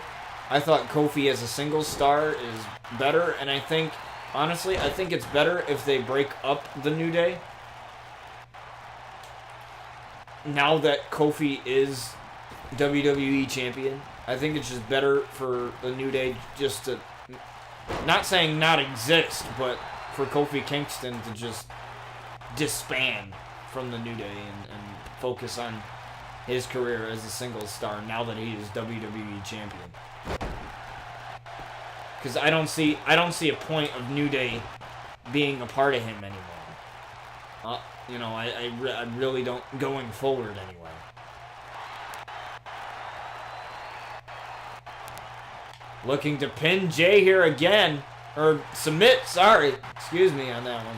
I thought Kofi as a single star is better. And I think, honestly, I think it's better if they break up the New Day. Now that Kofi is WWE champion, I think it's just better for the New Day just to, not saying not exist, but for Kofi Kingston to just disband from the New Day and focus on his career as a singles star now that he is WWE champion. Because I don't see a point of New Day being a part of him anymore. You know, I really don't, going forward anyway. Looking to pin Jay here again. Or submit, sorry. Excuse me on that one.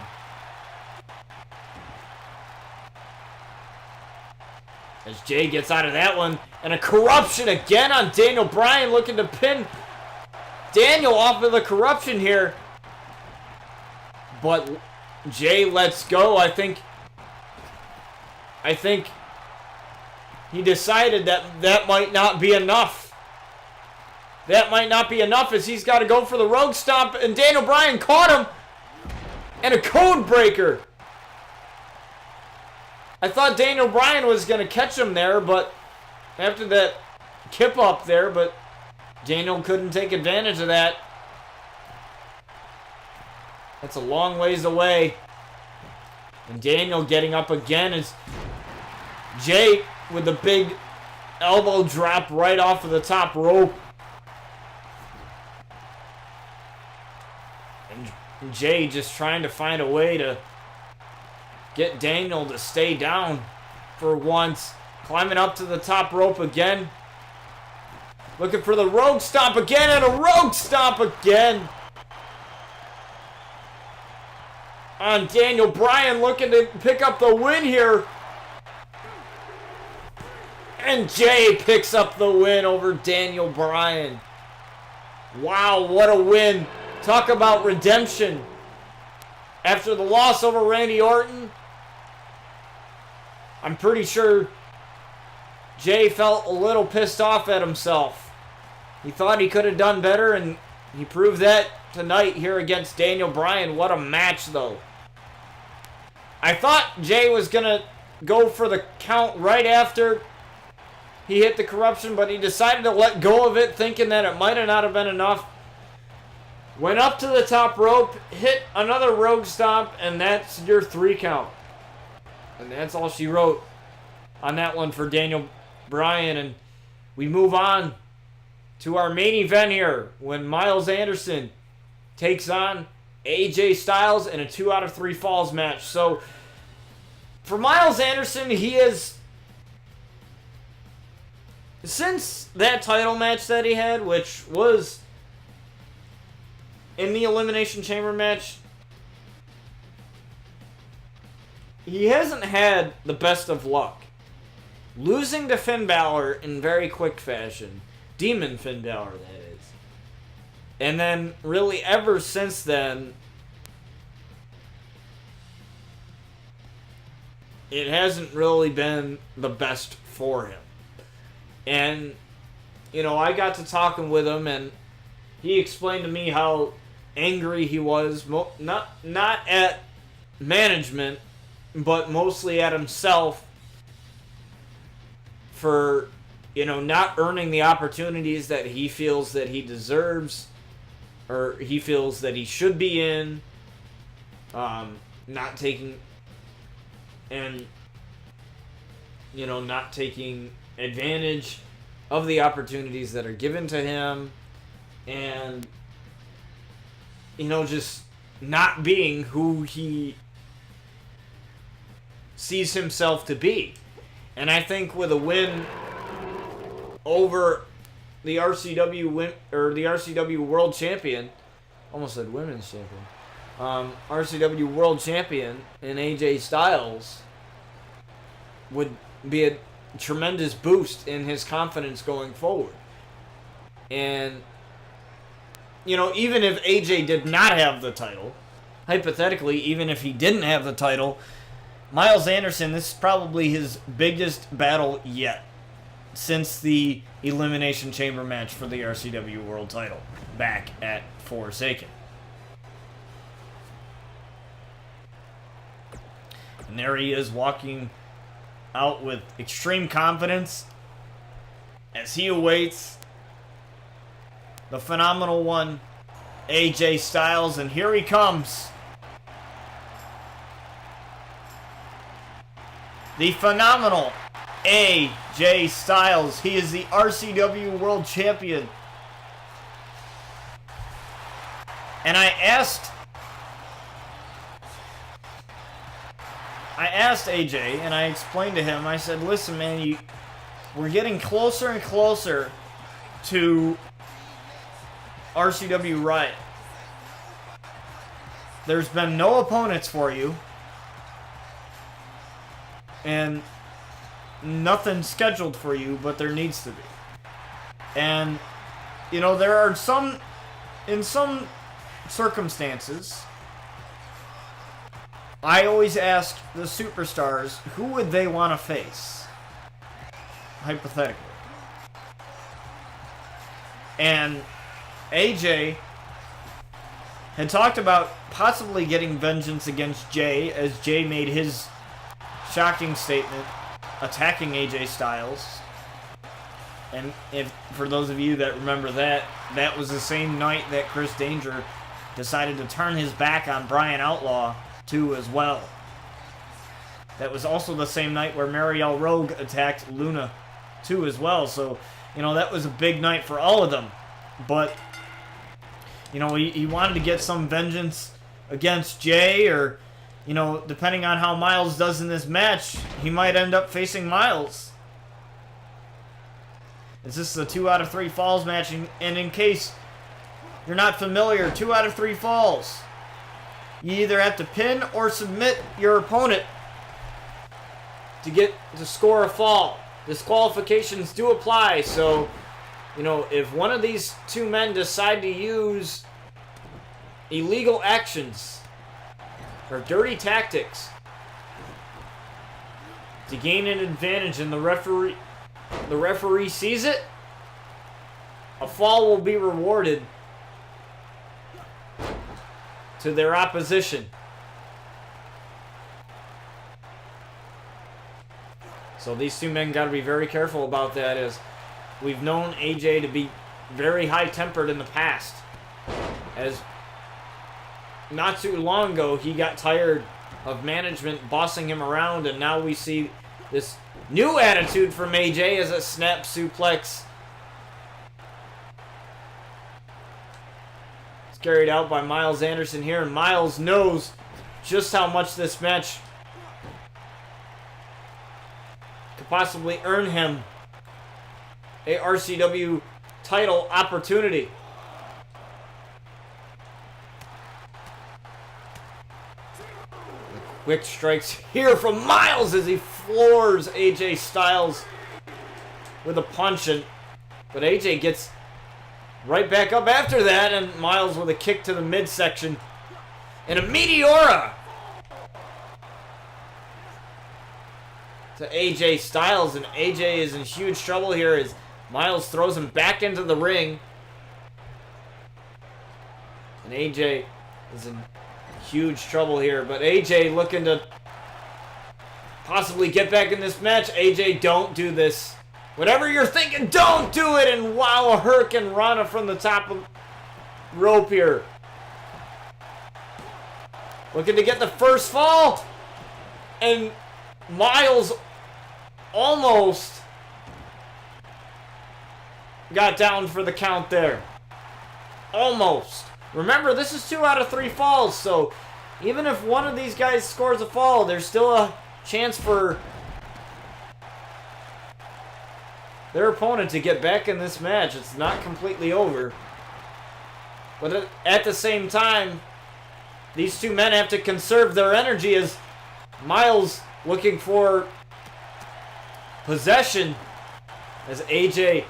As Jay gets out of that one. And a corruption again on Daniel Bryan, looking to pin Daniel off of the corruption here. But Jay lets go. I think he decided that might not be enough. That might not be enough, as he's got to go for the Rogue Stomp. And Daniel Bryan caught him. And a code breaker. I thought Daniel Bryan was going to catch him there, but after that kip up there, but Daniel couldn't take advantage of that. That's a long ways away. And Daniel getting up again as Jay with the big elbow drop right off of the top rope. And Jay just trying to find a way to get Daniel to stay down for once. Climbing up to the top rope again. Looking for the Rogue Stomp again, and a Rogue Stomp again. On Daniel Bryan, looking to pick up the win here. And Jay picks up the win over Daniel Bryan. Wow, what a win. Talk about redemption. After the loss over Randy Orton, I'm pretty sure Jay felt a little pissed off at himself. He thought he could have done better, and he proved that tonight here against Daniel Bryan. What a match, though. I thought Jay was going to go for the count right after he hit the corruption, but he decided to let go of it, thinking that it might have not have been enough. Went up to the top rope, hit another Rogue Stomp, and that's your 3 count. And that's all she wrote on that one for Daniel Brian, and we move on to our main event here when Miles Anderson takes on AJ Styles in a 2 out of 3 falls match. So for Miles Anderson, he has, since that title match that he had, which was in the Elimination Chamber match, he hasn't had the best of luck. Losing to Finn Balor in very quick fashion. Demon Finn Balor, that is. And then, really, ever since then, it hasn't really been the best for him. And, you know, I got to talking with him, and he explained to me how angry he was, not at management, but mostly at himself for, you know, not earning the opportunities that he feels that he deserves, or he feels that he should be in, not taking, and, you know, not taking advantage of the opportunities that are given to him, and, you know, just not being who he sees himself to be. And I think with a win over the RCW the RCW World Champion, almost said Women's Champion, RCW World Champion in AJ Styles would be a tremendous boost in his confidence going forward. And, you know, even if AJ did not have the title, hypothetically, even if he didn't have the title, Miles Anderson, this is probably his biggest battle yet since the Elimination Chamber match for the RCW World title back at Forsaken. And there he is walking out with extreme confidence as he awaits the phenomenal one, AJ Styles, and here he comes. The phenomenal AJ Styles. He is the RCW World Champion. And I asked AJ, and I explained to him, I said, listen, man, we're getting closer and closer to RCW Riot. There's been no opponents for you, and nothing scheduled for you, but there needs to be. And, you know, there are in some circumstances, I always ask the superstars, who would they want to face? Hypothetically. And AJ had talked about possibly getting vengeance against Jay, as Jay made his shocking statement attacking AJ Styles. And for those of you that remember that was the same night that Chris Danger decided to turn his back on Brian Outlaw too as well. That was also the same night where Marielle Rogue attacked Luna too as well. So, you know, that was a big night for all of them. But, you know, he wanted to get some vengeance against Jay, or, you know, depending on how Miles does in this match, he might end up facing Miles. This is a 2 out of 3 falls match, and in case you're not familiar, 2 out of 3 falls. You either have to pin or submit your opponent to score a fall. Disqualifications do apply, so, you know, if one of these two men decide to use illegal actions or dirty tactics to gain an advantage and the referee sees it, a fall will be rewarded to their opposition. So these two men got to be very careful about that, as we've known AJ to be very high-tempered in the past. As not too long ago, he got tired of management bossing him around, and now we see this New attitude from AJ as a snap suplex. It's carried out by Miles Anderson here, and Miles knows just how much this match could possibly earn him a RCW title opportunity. Quick strikes here from Miles as he floors AJ Styles with a punch, but AJ gets right back up after that, and Miles with a kick to the midsection and a Meteora to AJ Styles, and AJ is in huge trouble here as Miles throws him back into the ring, and AJ is in huge trouble here, but AJ looking to possibly get back in this match. AJ, don't do this. Whatever you're thinking, don't do it. And wow, a Hurricane Rana from the top of rope here. Looking to get the first fall. And Miles almost got down for the count there. Almost. Remember, this is 2 out of 3 falls, so even if one of these guys scores a fall, there's still a chance for their opponent to get back in this match. It's not completely over. But at the same time, these two men have to conserve their energy as Miles looking for possession as AJ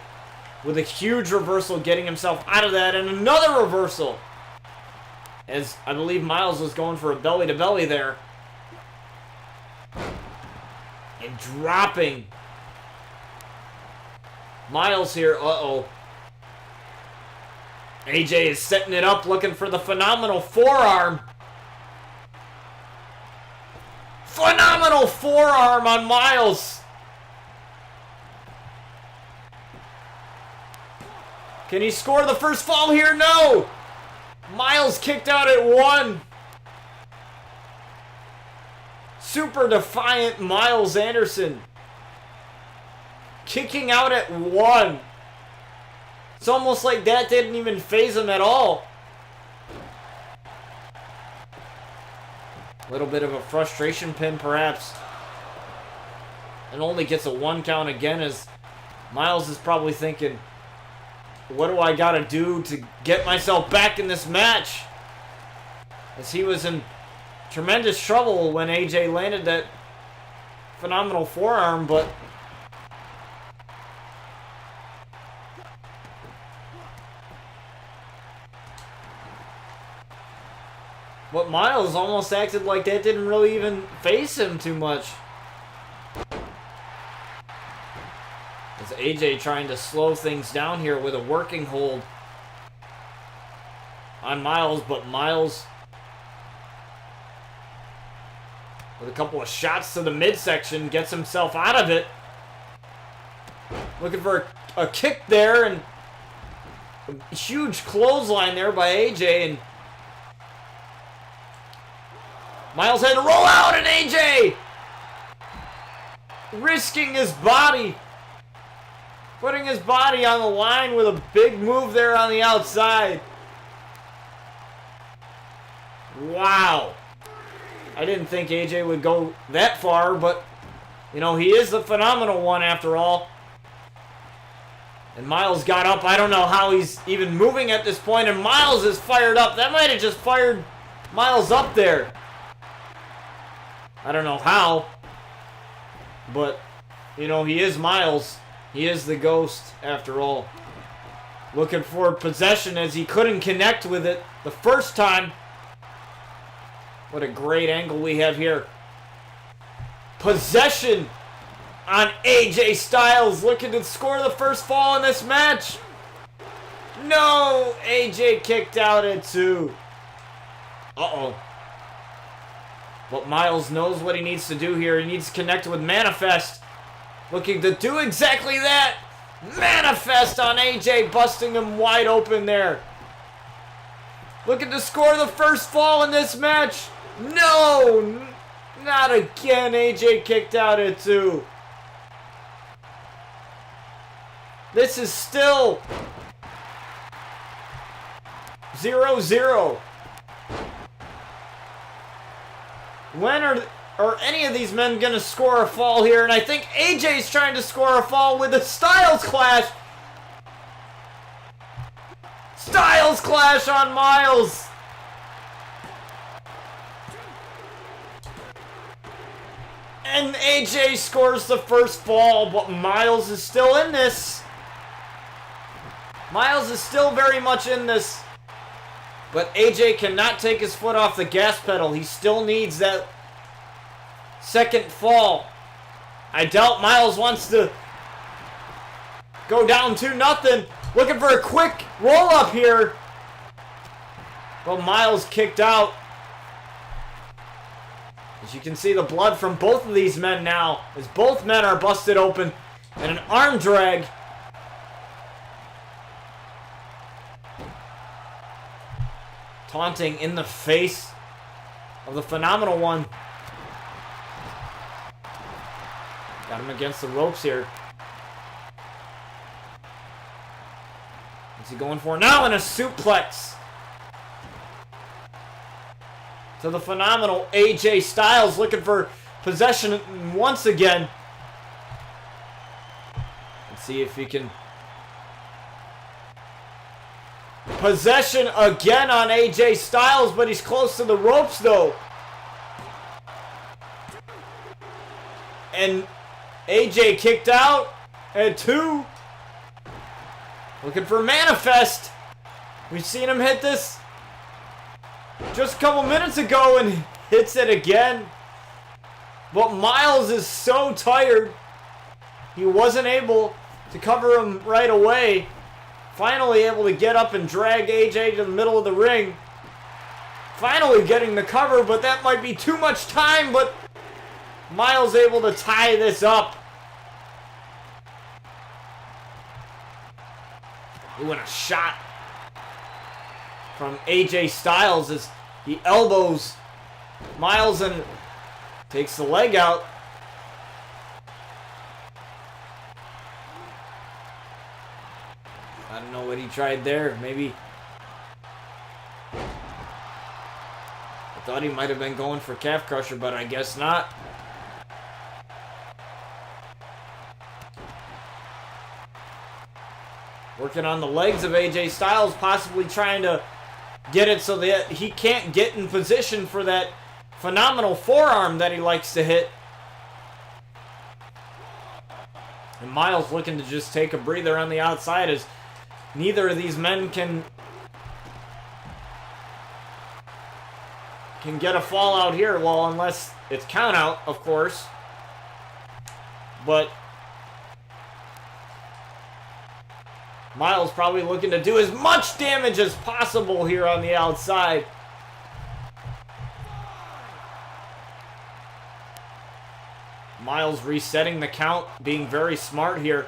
with a huge reversal getting himself out of that, and another reversal as I believe Miles was going for a belly-to-belly there. And dropping Miles here. Uh-oh. AJ is setting it up, looking for the phenomenal forearm. Phenomenal forearm on Miles. Can he score the first fall here? No! Miles kicked out at 1. Super defiant Miles Anderson. Kicking out at 1. It's almost like that didn't even faze him at all. A little bit of a frustration pin perhaps. And only gets a 1 count again as Miles is probably thinking, what do I gotta do to get myself back in this match? As he was in tremendous trouble when AJ landed that phenomenal forearm, but Miles almost acted like that didn't really even face him too much. As AJ trying to slow things down here with a working hold on Miles, but Miles with a couple of shots to the midsection gets himself out of it. Looking for a kick there, and a huge clothesline there by AJ, and Miles had to roll out, and AJ risking his body, putting his body on the line with a big move there on the outside. Wow. I didn't think AJ would go that far, but, you know, he is the phenomenal one after all. And Miles got up. I don't know how he's even moving at this point, and Miles is fired up. That might have just fired Miles up there. I don't know how, but, you know, he is Miles. He is the Ghost, after all. Looking for possession as he couldn't connect with it the first time. What a great angle we have here. Possession on AJ Styles, looking to score the first fall in this match. No! AJ kicked out at 2. Uh-oh. But Miles knows what he needs to do here. He needs to connect with Manifest. Looking to do exactly that. Manifest on AJ, busting him wide open there. Looking to score the first fall in this match. No! Not again. AJ kicked out at 2. This is still 0-0. When are any of these men going to score a fall here? And I think AJ's trying to score a fall with a Styles Clash. Styles Clash on Miles. And AJ scores the first fall, but Miles is still in this. Miles is still very much in this. But AJ cannot take his foot off the gas pedal. He still needs that second fall. I doubt Miles wants to go down 2-0. Looking for a quick roll-up here. But Miles kicked out. As you can see, the blood from both of these men now, as both men are busted open, and an arm drag. Taunting in the face of the Phenomenal One. Got him against the ropes here. What's he going for now? And a suplex to the Phenomenal AJ Styles, looking for possession once again. Let's see if he can. Possession again on AJ Styles, but he's close to the ropes though. And AJ kicked out at 2. Looking for Manifest. We've seen him hit this just a couple minutes ago and hits it again. But Miles is so tired. He wasn't able to cover him right away. Finally able to get up and drag AJ to the middle of the ring. Finally getting the cover, but that might be too much time, but Miles able to tie this up. Ooh, and a shot from AJ Styles as he elbows Miles and takes the leg out. I don't know what he tried there. Maybe I thought he might have been going for calf crusher, but I guess not. Working on the legs of AJ Styles, possibly trying to get it so that he can't get in position for that phenomenal forearm that he likes to hit. And Miles looking to just take a breather on the outside as neither of these men can get a fall out here. Well, unless it's count out, of course. But Miles probably looking to do as much damage as possible here on the outside. Miles resetting the count, being very smart here.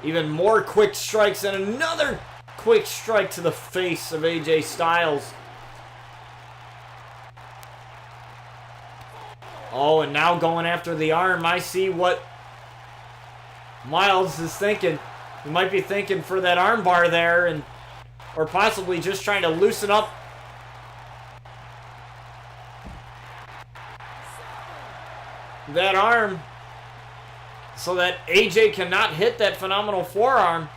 Even more quick strikes and another quick strike to the face of AJ Styles. Oh, and now going after the arm. I see what Miles is thinking. He might be thinking for that arm bar there, and or possibly just trying to loosen up that arm so that AJ cannot hit that phenomenal forearm.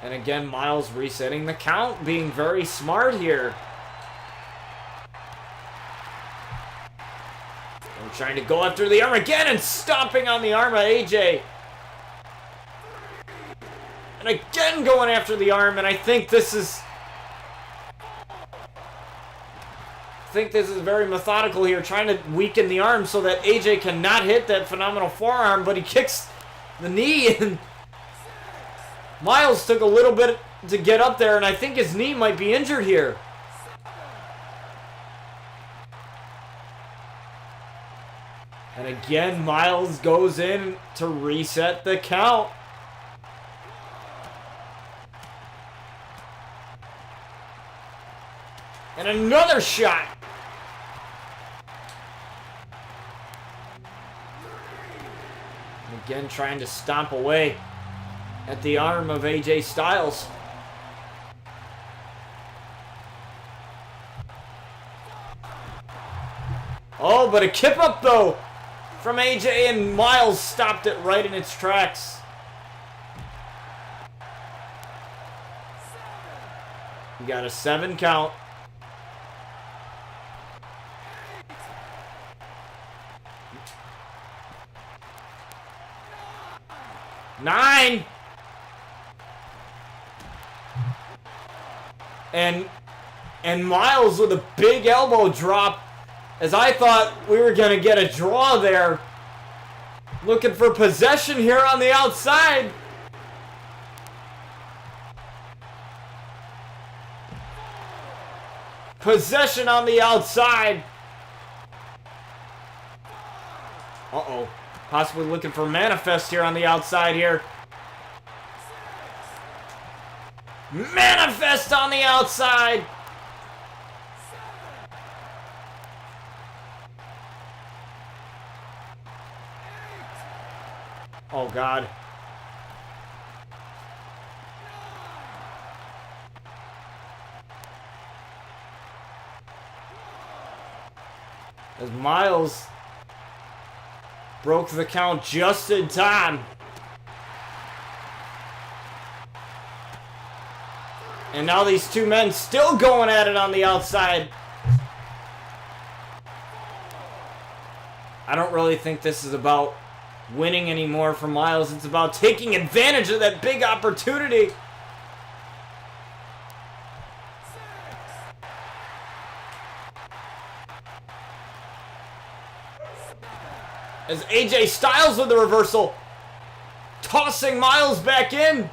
And again, Miles resetting the count, being very smart here. And trying to go after the arm again and stomping on the arm of AJ. And again going after the arm, and I think this is very methodical here, trying to weaken the arm so that AJ cannot hit that phenomenal forearm, but he kicks the knee, and Miles took a little bit to get up there, and I think his knee might be injured here. And again, Miles goes in to reset the count. And another shot Again, trying to stomp away at the arm of AJ Styles. Oh, but a kip up though from AJ, and Miles stopped it right in its tracks. We got a 7 count. Nine. And Miles with a big elbow drop, as I thought we were going to get a draw there. Looking for possession here on the outside. Possession on the outside. Uh-oh. Possibly looking for manifest here on the outside here. Manifest on the outside. Oh, God. As Miles broke the count just in time. And now these two men still going at it on the outside. I don't really think this is about winning anymore for Miles. It's about taking advantage of that big opportunity. As AJ Styles with the reversal, tossing Miles back in.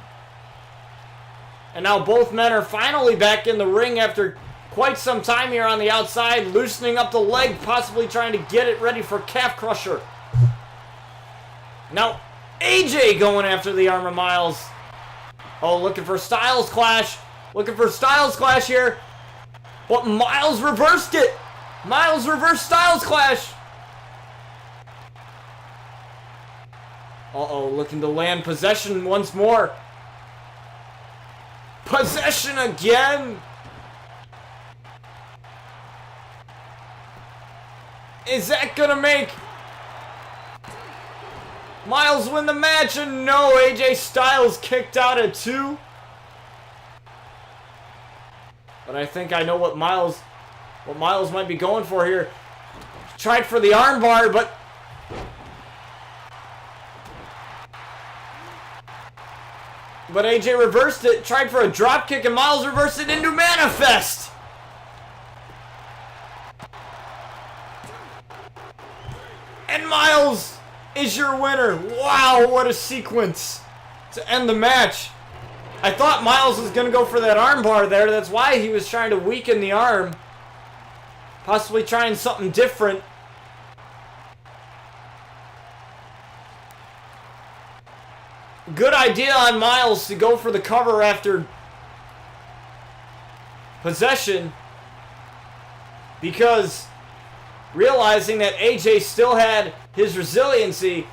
And now both men are finally back in the ring after quite some time here on the outside, loosening up the leg, possibly trying to get it ready for calf crusher. Now AJ going after the arm of Miles. Oh, looking for Styles clash. Looking for Styles clash here. But Miles reversed it. Miles reversed Styles clash. Uh-oh, looking to land possession once more. Possession again. Is that gonna make Miles win the match? And no, AJ Styles kicked out at 2. But I think I know what Miles might be going for here. Tried for the armbar, but AJ reversed it, tried for a drop kick, and Miles reversed it into manifest. And Miles is your winner. Wow, what a sequence to end the match. I thought Miles was going to go for that armbar there. That's why he was trying to weaken the arm. Possibly trying something different. Good idea on Miles to go for the cover after possession, because realizing that AJ still had his resiliency,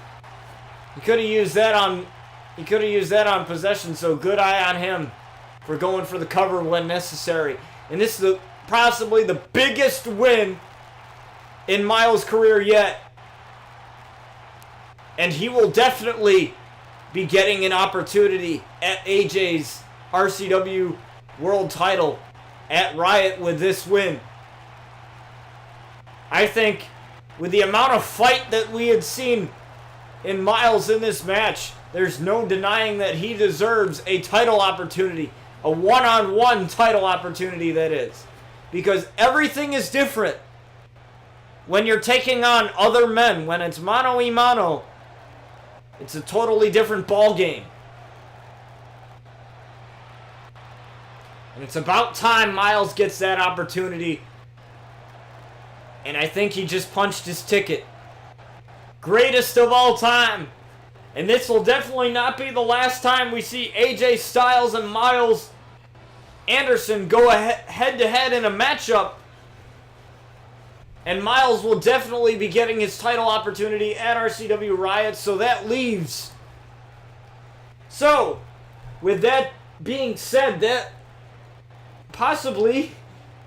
he could have used that on possession. So good eye on him for going for the cover when necessary. And this is possibly the biggest win in Miles' career yet, and he will definitely be getting an opportunity at AJ's RCW World Title at Riot with this win. I think with the amount of fight that we had seen in Miles in this match, there's no denying that he deserves a title opportunity, a one-on-one title opportunity, that is. Because everything is different when you're taking on other men. When it's mano-a-mano, it's a totally different ball game. And it's about time Miles gets that opportunity. And I think he just punched his ticket. Greatest of all time. And this will definitely not be the last time we see AJ Styles and Miles Anderson go head-to-head in a matchup And Miles will definitely be getting his title opportunity at RCW Riot, so that leaves. So, with that being said, that possibly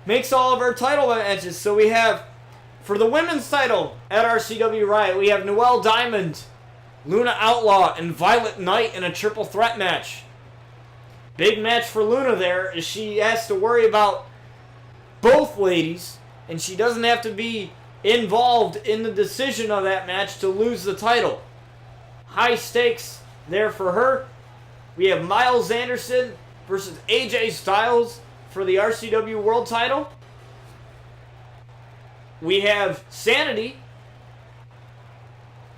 makes all of our title matches. So we have, for the women's title at RCW Riot, we have Noelle Diamond, Luna Outlaw, and Violet Knight in a triple threat match. Big match for Luna there, as she has to worry about both ladies, and she doesn't have to be involved in the decision of that match to lose the title. High stakes there for her. We have Miles Anderson versus AJ Styles for the RCW World title. We have Sanity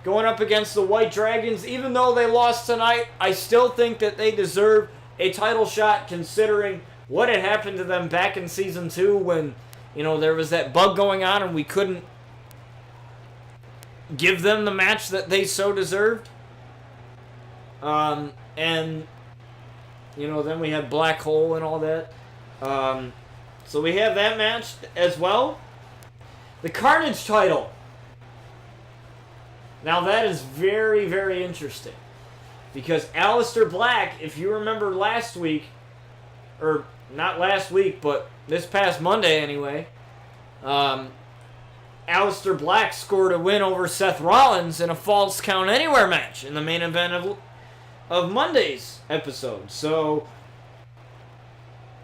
going up against the White Dragons. Even though they lost tonight, I still think that they deserve a title shot considering what had happened to them back in Season 2 when, there was that bug going on and we couldn't give them the match that they so deserved. And, then we had Black Hole and all that. So we have that match as well. The Carnage title. Now that is very, very interesting. Because Aleister Black, if you remember last week, or not last week, but this past Monday anyway, Aleister Black scored a win over Seth Rollins in a Falls Count Anywhere match in the main event of Monday's episode. So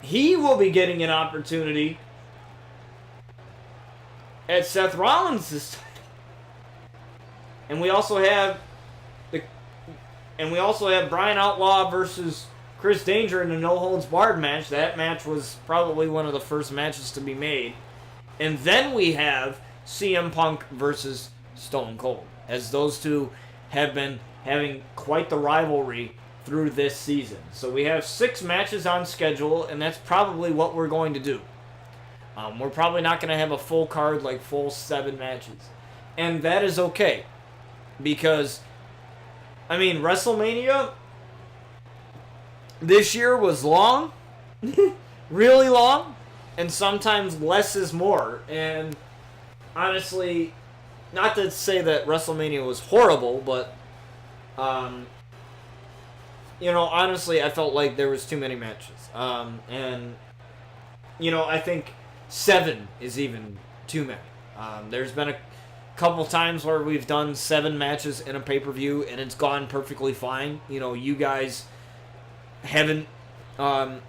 he will be getting an opportunity at Seth Rollins this time. And we also have Brian Outlaw versus Chris Danger in a no holds barred match. That match was probably one of the first matches to be made. And then we have CM Punk versus Stone Cold, as those two have been having quite the rivalry through this season. So we have 6 matches on schedule, and that's probably what we're going to do. We're probably not going to have a full card, like full 7 matches. And that is okay. Because, WrestleMania this year was long. Really long. And sometimes less is more. And honestly, not to say that WrestleMania was horrible, but, honestly, I felt like there was too many matches. And, I think 7 is even too many. There's been a couple times where we've done 7 matches in a pay-per-view, and it's gone perfectly fine. You guys haven't,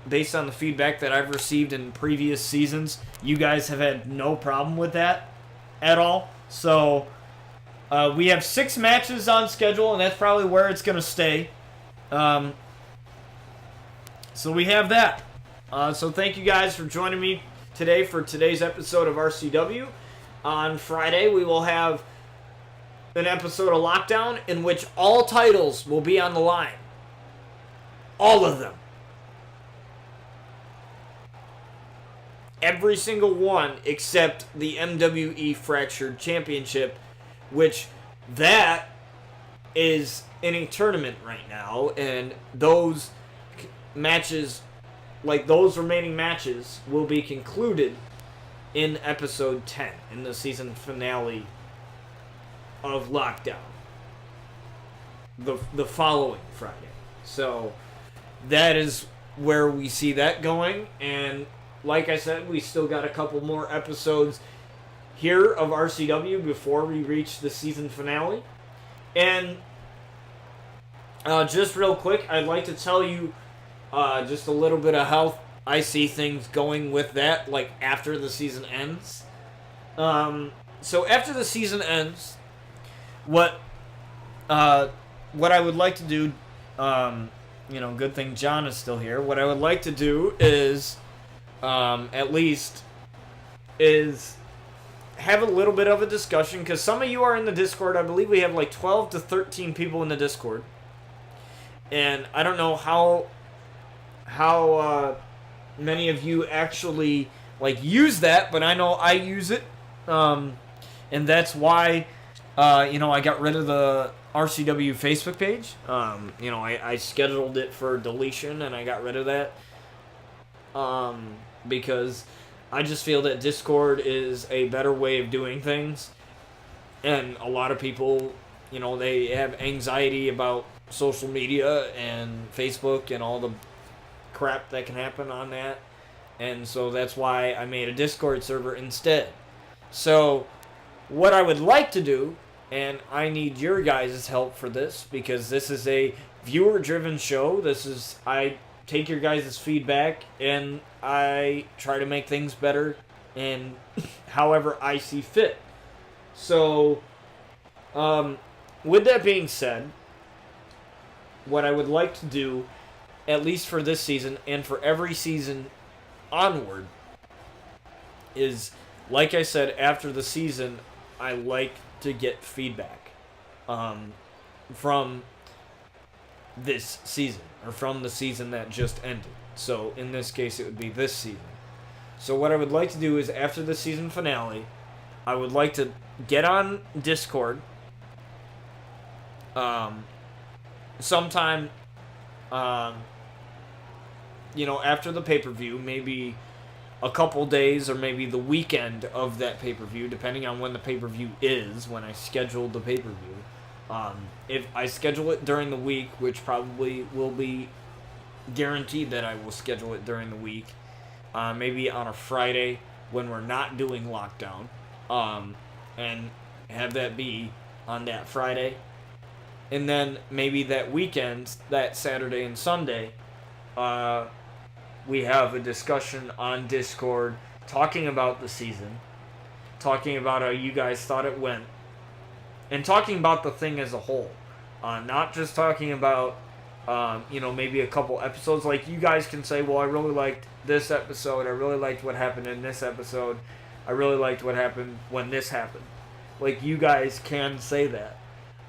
based on the feedback that I've received in previous seasons, you guys have had no problem with that at all. So, we have 6 matches on schedule, and that's probably where it's going to stay. So we have that. So thank you guys for joining me today for today's episode of RCW. On Friday, we will have an episode of Lockdown in which all titles will be on the line. All of them. Every single one except the MWE Fractured Championship, which that is in a tournament right now, and those matches, like those remaining matches, will be concluded in episode 10, in the season finale of Lockdown. The following Friday. So, that is where we see that going, and like I said, we still got a couple more episodes here of RCW before we reach the season finale. And just real quick, I'd like to tell you just a little bit of how I see things going with that, like after the season ends. So after the season ends, what I would like to do, good thing John is still here. What I would like to do is, at least, is have a little bit of a discussion, because some of you are in the Discord. I believe we have like 12 to 13 people in the Discord. And I don't know how many of you actually use that, but I know I use it, and that's why I got rid of the RCW Facebook page. I scheduled it for deletion and I got rid of that because I just feel that Discord is a better way of doing things, and a lot of people, they have anxiety about social media and Facebook and all the crap that can happen on that, and so that's why I made a Discord server instead. So, what I would like to do, and I need your guys' help for this, because this is a viewer-driven show. I take your guys' feedback, and I try to make things better, and however I see fit. So, with that being said, what I would like to do, at least for this season, and for every season onward, is, like I said, after the season, I like to get feedback from this season, or from the season that just ended. So, in this case, it would be this season. So, what I would like to do is, after the season finale, I would like to get on Discord sometime, after the pay-per-view, maybe a couple days or maybe the weekend of that pay-per-view, depending on when the pay-per-view is, when I schedule the pay-per-view. If I schedule it during the week, which probably will be guaranteed that I will schedule it during the week, maybe on a Friday when we're not doing lockdown, and have that be on that Friday. And then maybe that weekend, that Saturday and Sunday, we have a discussion on Discord talking about the season, talking about how you guys thought it went, and talking about the thing as a whole. Not just talking about, maybe a couple episodes. Like, you guys can say, well, I really liked this episode, I really liked what happened in this episode, I really liked what happened when this happened. Like, you guys can say that.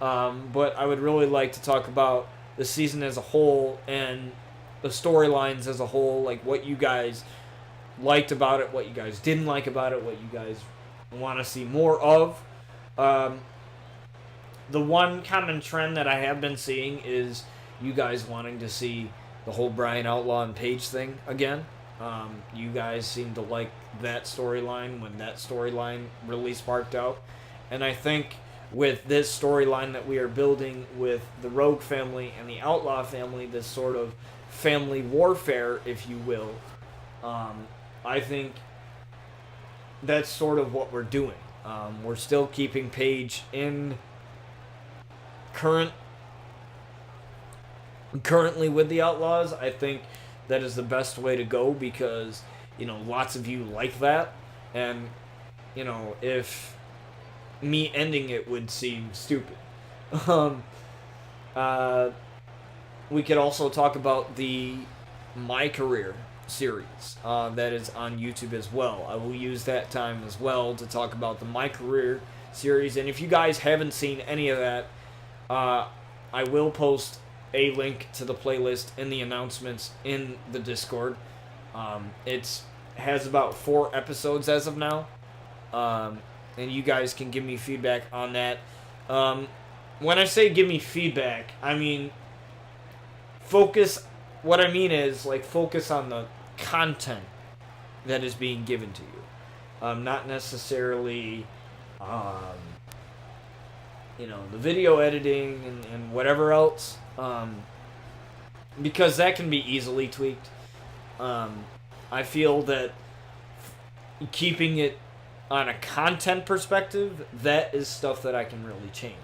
But I would really like to talk about the season as a whole and the storylines as a whole, like what you guys liked about it, what you guys didn't like about it, what you guys want to see more of. The one common trend that I have been seeing is you guys wanting to see the whole Brian Outlaw and Paige thing again. You guys seem to like that storyline when that storyline really sparked out. And I think with this storyline that we are building with the Rogue family and the Outlaw family, this sort of family warfare, if you will, I think that's sort of what we're doing. We're still keeping Paige in currently with the Outlaws. I think that is the best way to go because, lots of you like that. And, if me ending it would seem stupid. We could also talk about the My Career series that is on YouTube as well. I will use that time as well to talk about the My Career series. And if you guys haven't seen any of that, I will post a link to the playlist in the announcements in the Discord. It has about 4 episodes as of now. And you guys can give me feedback on that. When I say give me feedback, I mean focus. What I mean is focus on the content that is being given to you, not necessarily, the video editing and whatever else, because that can be easily tweaked. I feel that keeping it on a content perspective, that is stuff that I can really change.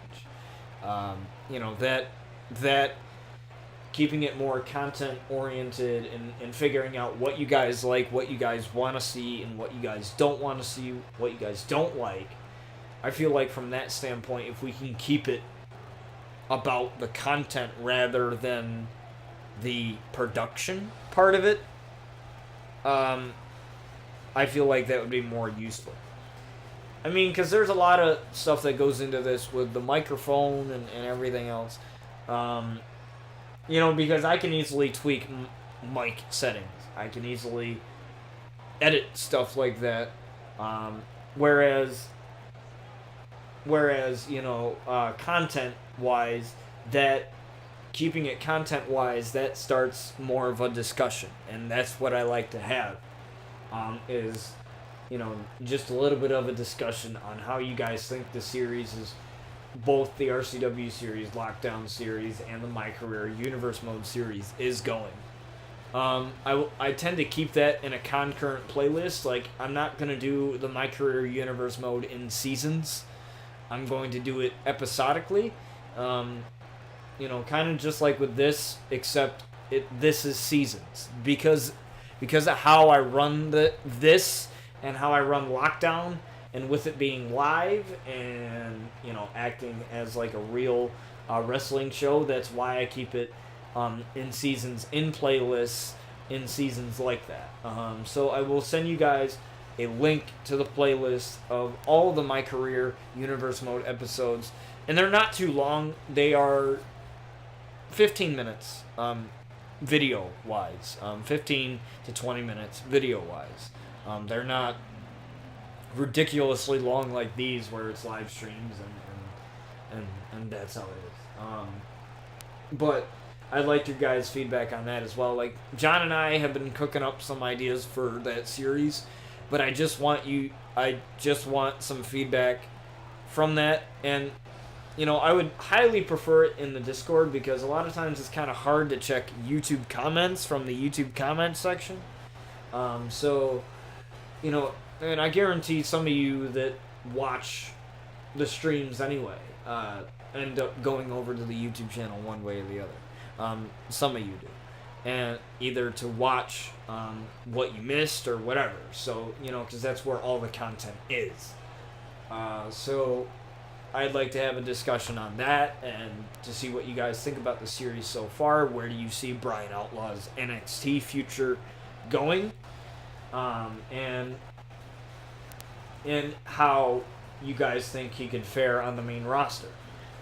That keeping it more content oriented and figuring out what you guys like, what you guys want to see, and what you guys don't want to see, what you guys don't like. I feel like from that standpoint, if we can keep it about the content rather than the production part of it, I feel like that would be more useful. I mean, because there's a lot of stuff that goes into this with the microphone and everything else. Because I can easily tweak mic settings. I can easily edit stuff like that. Whereas, content-wise, that keeping it content-wise, that starts more of a discussion. And that's what I like to have, is just a little bit of a discussion on how you guys think the series is, both the RCW series, Lockdown series, and the My Career Universe Mode series is going. I tend to keep that in a concurrent playlist. Like, I'm not going to do the My Career Universe Mode in seasons. I'm going to do it episodically. Kind of just like with this, except this is seasons. Because of how I run this and how I run Lockdown, and with it being live and, acting as like a real wrestling show, that's why I keep it in seasons, in playlists, in seasons like that. So I will send you guys a link to the playlist of all the My Career Universe Mode episodes. And they're not too long. They are 15 minutes video-wise. 15 to 20 minutes video-wise. They're not ridiculously long like these where it's live streams and that's how it is. But I'd like your guys' feedback on that as well. Like, John and I have been cooking up some ideas for that series, but I just want some feedback from that. And, I would highly prefer it in the Discord, because a lot of times it's kind of hard to check YouTube comments from the YouTube comment section. And I guarantee some of you that watch the streams anyway end up going over to the YouTube channel one way or the other. Some of you do. And either to watch what you missed or whatever. So, because that's where all the content is. So I'd like to have a discussion on that and to see what you guys think about the series so far. Where do you see Brian Outlaw's NXT future going? And how you guys think he could fare on the main roster.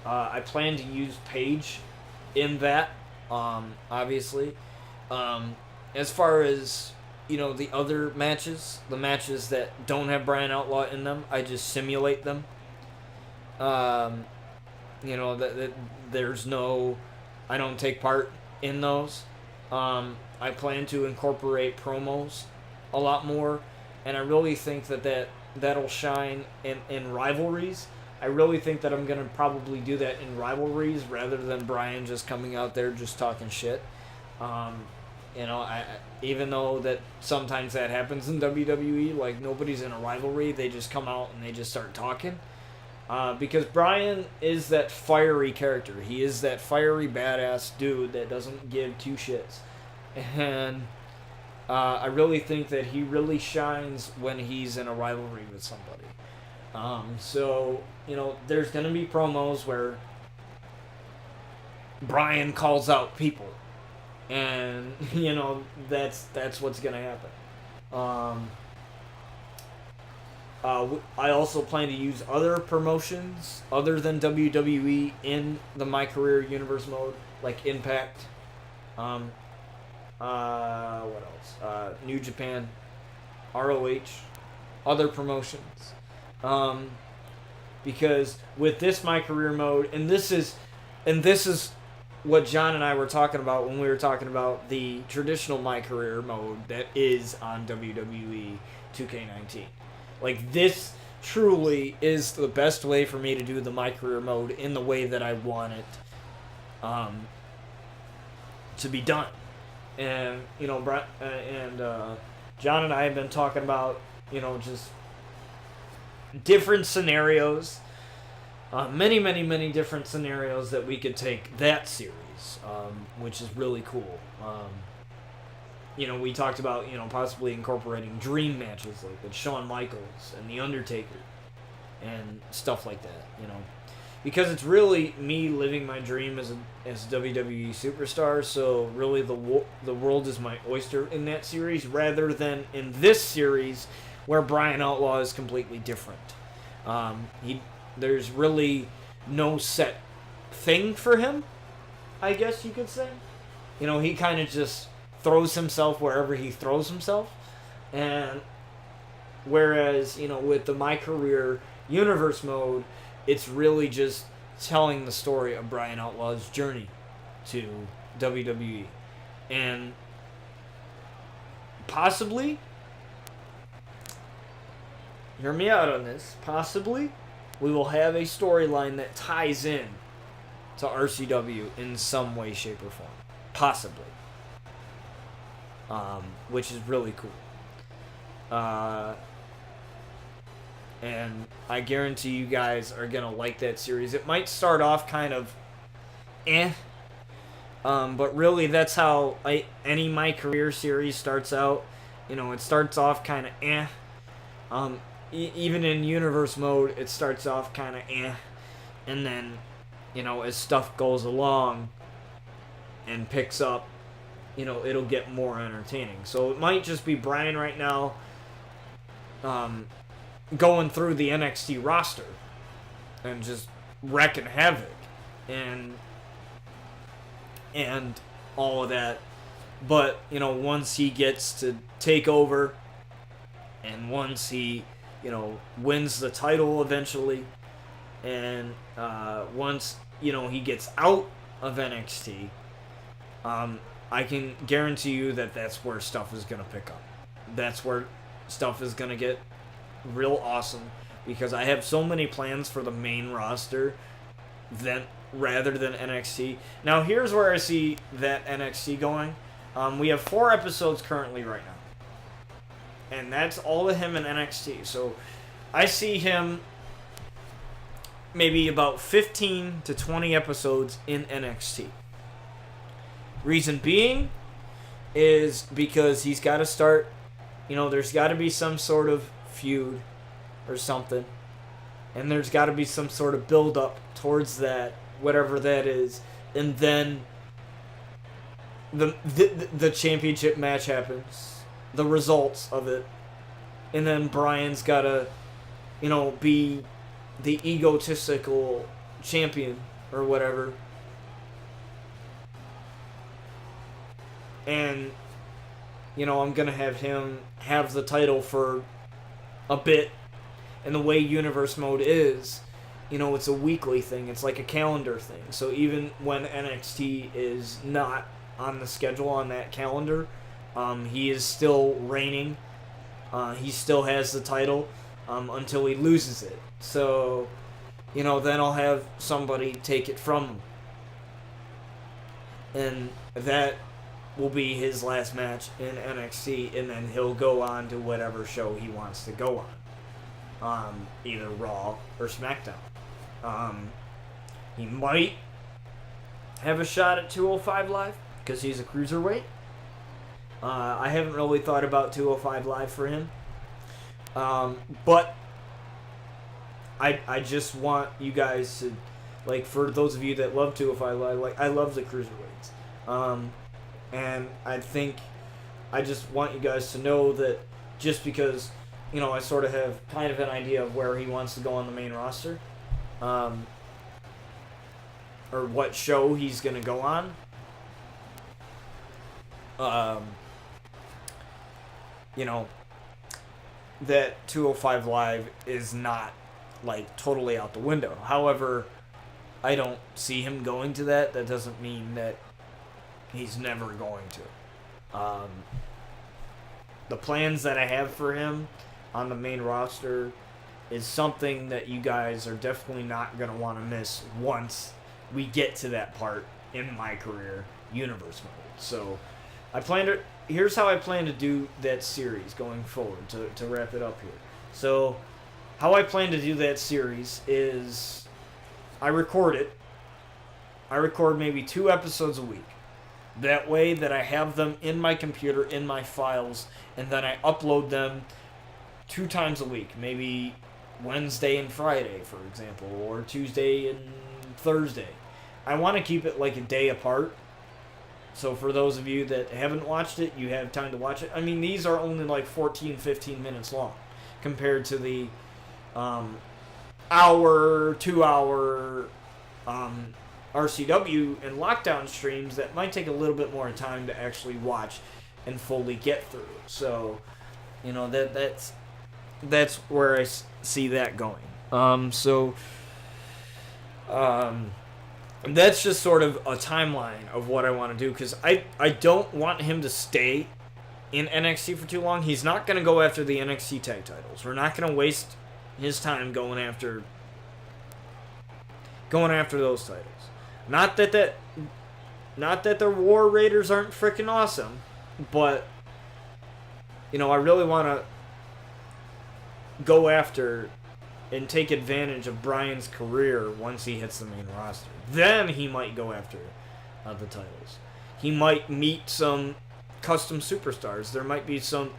I plan to use Paige in that, obviously. As far as, the other matches, the matches that don't have Brian Outlaw in them, I just simulate them. There's no, I don't take part in those. I plan to incorporate promos a lot more, and I really think that'll shine in rivalries. I really think that I'm going to probably do that in rivalries rather than Brian just coming out there just talking shit. Even though that sometimes that happens in WWE, like nobody's in a rivalry, they just come out and they just start talking. Because Brian is that fiery character. He is that fiery badass dude that doesn't give two shits. And I really think that he really shines when he's in a rivalry with somebody. There's going to be promos where Brian calls out people. And, that's what's going to happen. I also plan to use other promotions other than WWE in the My Career Universe Mode, like Impact. What else? New Japan, ROH, other promotions. Because with this My Career Mode, and this is what John and I were talking about when we were talking about the traditional My Career Mode that is on WWE 2K19. Like, this truly is the best way for me to do the My Career Mode in the way that I want it to be done. And, John and I have been talking about, just different scenarios, many, many, many different scenarios that we could take that series, which is really cool. We talked about, possibly incorporating dream matches like with Shawn Michaels and The Undertaker and stuff like that, Because it's really me living my dream as a WWE superstar, so really the world is my oyster in that series, rather than in this series where Brian Outlaw is completely different. There's really no set thing for him, I guess you could say. He kind of just throws himself wherever he throws himself. And whereas, with the My Career Universe Mode, it's really just telling the story of Brian Outlaw's journey to WWE. And possibly hear me out on this. Possibly, we will have a storyline that ties in to RCW in some way, shape, or form. Possibly. Which is really cool. And I guarantee you guys are going to like that series. It might start off kind of but really that's how any My Career series starts out. It starts off kind of even in universe mode, it starts off kind of and then, as stuff goes along and picks up, it'll get more entertaining. So it might just be Brian right now going through the NXT roster and just wrecking havoc and all of that. But, once he gets to take over and once he, wins the title eventually and once, he gets out of NXT, I can guarantee you that that's where stuff is going to pick up. That's where stuff is going to get real awesome because I have so many plans for the main roster rather than NXT. Now, here's where I see that NXT going. We have 4 episodes currently right now. And that's all of him in NXT. So I see him maybe about 15 to 20 episodes in NXT. Reason being is because he's got to start, there's got to be some sort of feud or something. And there's got to be some sort of build up towards that, whatever that is. And then the championship match happens. The results of it. And then Brian's got to, be the egotistical champion or whatever. And, I'm going to have him have the title for a bit. And the way Universe Mode is, it's a weekly thing. It's like a calendar thing. So even when NXT is not on the schedule on that calendar, he is still reigning. He still has the title until he loses it. So, then I'll have somebody take it from him. And that will be his last match in NXT, and then he'll go on to whatever show he wants to go on. Either Raw or SmackDown. He might have a shot at 205 Live, because he's a cruiserweight. I haven't really thought about 205 Live for him. But I just want you guys to, for those of you that love 205 Live, I love the cruiserweights. And I just want you guys to know that just because, I sort of have kind of an idea of where he wants to go on the main roster, or what show he's going to go on, that 205 Live is not, totally out the window. However, I don't see him going to that. That doesn't mean that he's never going to. The plans that I have for him on the main roster is something that you guys are definitely not going to want to miss once we get to that part in My Career Universe Mode. So, here's how I plan to do that series going forward, to wrap it up here. So, how I plan to do that series is I record it. I record maybe 2 episodes a week. That way that I have them in my computer, in my files, and then I upload them 2 times a week. Maybe Wednesday and Friday, for example, or Tuesday and Thursday. I want to keep it a day apart. So for those of you that haven't watched it, you have time to watch it. I mean, these are only 14, 15 minutes long compared to the hour, 2-hour RCW and lockdown streams that might take a little bit more time to actually watch and fully get through. So, that's where I see that going. That's just sort of a timeline of what I want to do, because I don't want him to stay in NXT for too long, he's not going to go after the NXT tag titles. We're not going to waste his time going after those titles. Not that the War Raiders aren't freaking awesome, but I really want to go after and take advantage of Bryan's career once he hits the main roster. Then he might go after the titles. He might meet some custom superstars. There might be some,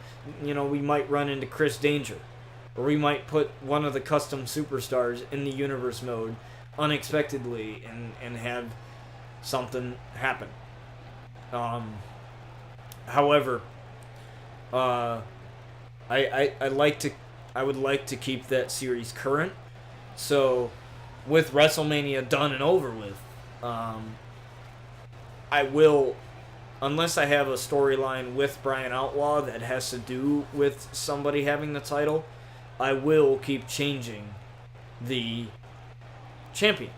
we might run into Chris Danger. Or we might put one of the custom superstars in the universe mode unexpectedly and have something happen. However, I would like to keep that series current. So, with WrestleMania done and over with, I will, unless I have a storyline with Bryan Outlaw that has to do with somebody having the title, I will keep changing the champions.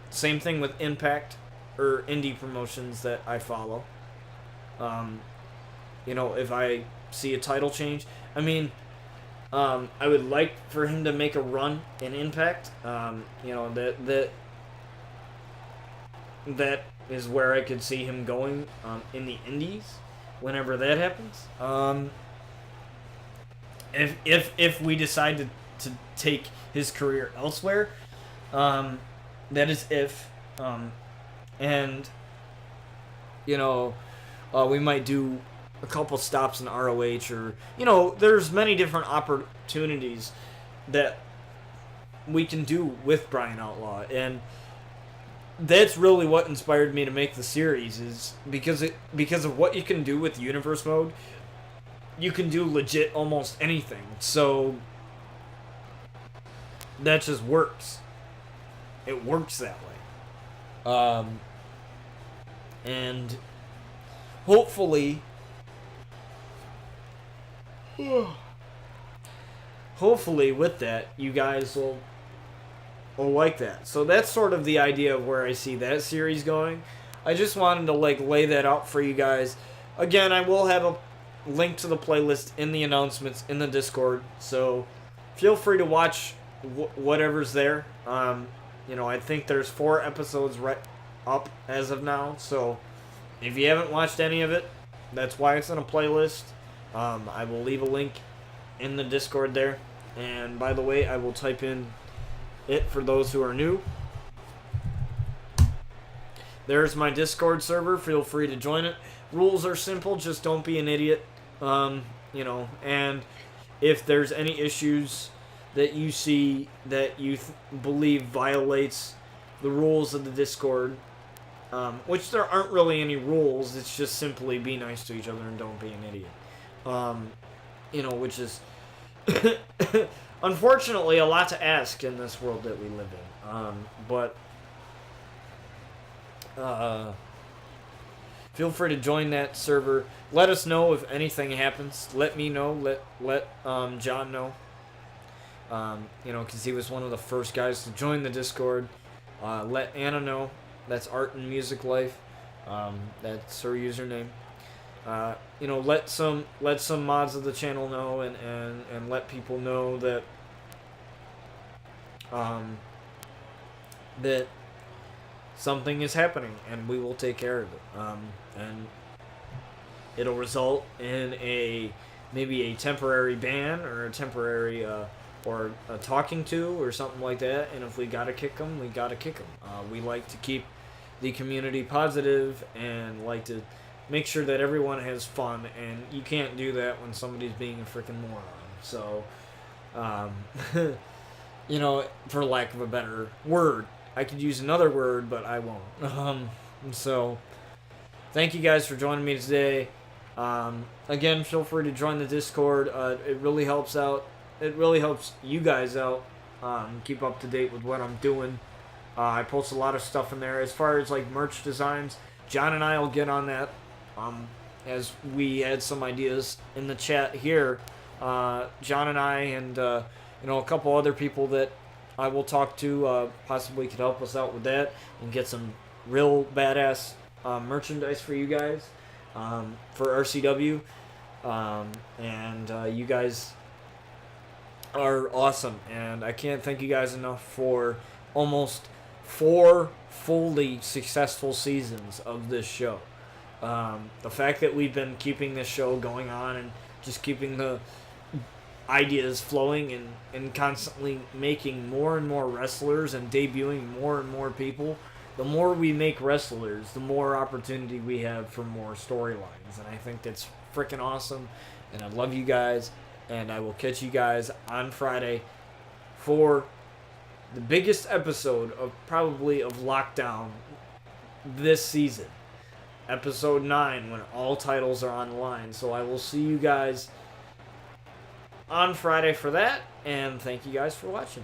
Same thing with Impact or indie promotions that I follow. If I see a title change, I would like for him to make a run in Impact. That is where I could see him going in the indies whenever that happens. If we decide to take his career elsewhere, that is if, and we might do a couple stops in ROH, or there's many different opportunities that we can do with Bryan Outlaw, and that's really what inspired me to make the series, is because of what you can do with universe mode. You can do legit almost anything. So that just works. It works that way. And hopefully with that, you guys will like that. So that's sort of the idea of where I see that series going. I just wanted to lay that out for you guys. Again, I will have a link to the playlist in the announcements in the Discord, so feel free to watch whatever's there. I think there's 4 episodes right up as of now, so if you haven't watched any of it, that's why it's in a playlist. I will leave a link in the Discord there, and by the way, I will type in it for those who are new. There's my Discord server. Feel free to join it. Rules are simple, just don't be an idiot. And if there's any issues that you see that you believe violates the rules of the Discord, which there aren't really any rules, it's just simply be nice to each other and don't be an idiot. Which is unfortunately a lot to ask in this world that we live in. But feel free to join that server. Let us know if anything happens. Let me know. Let John know. Because he was one of the first guys to join the Discord. Let Anna know. That's Art and Music Life. That's her username. Let some mods of the channel know, and let people know that that something is happening, and we will take care of it. And it'll result in maybe a temporary ban, or a temporary or a talking to, or something like that. And if we gotta kick them, we gotta kick them. We like to keep the community positive and like to make sure that everyone has fun, and you can't do that when somebody's being a freaking moron. So, for lack of a better word. I could use another word, but I won't. So, thank you guys for joining me today. Again, feel free to join the Discord. It really helps out. It really helps you guys out. Keep up to date with what I'm doing. I post a lot of stuff in there. As far as merch designs, John and I will get on that. As we had some ideas in the chat here, John and I and a couple other people that I will talk to possibly could help us out with that and get some real badass merchandise for you guys. for RCW. And you guys are awesome. And I can't thank you guys enough for almost 4 fully successful seasons of this show. The fact that we've been keeping this show going on and just keeping the ideas flowing and constantly making more and more wrestlers and debuting more and more people. The more we make wrestlers, the more opportunity we have for more storylines. And I think that's freaking awesome. And I love you guys. And I will catch you guys on Friday for the biggest episode of Lockdown this season. Episode 9, when all titles are on the line. So I will see you guys on Friday for that, and thank you guys for watching.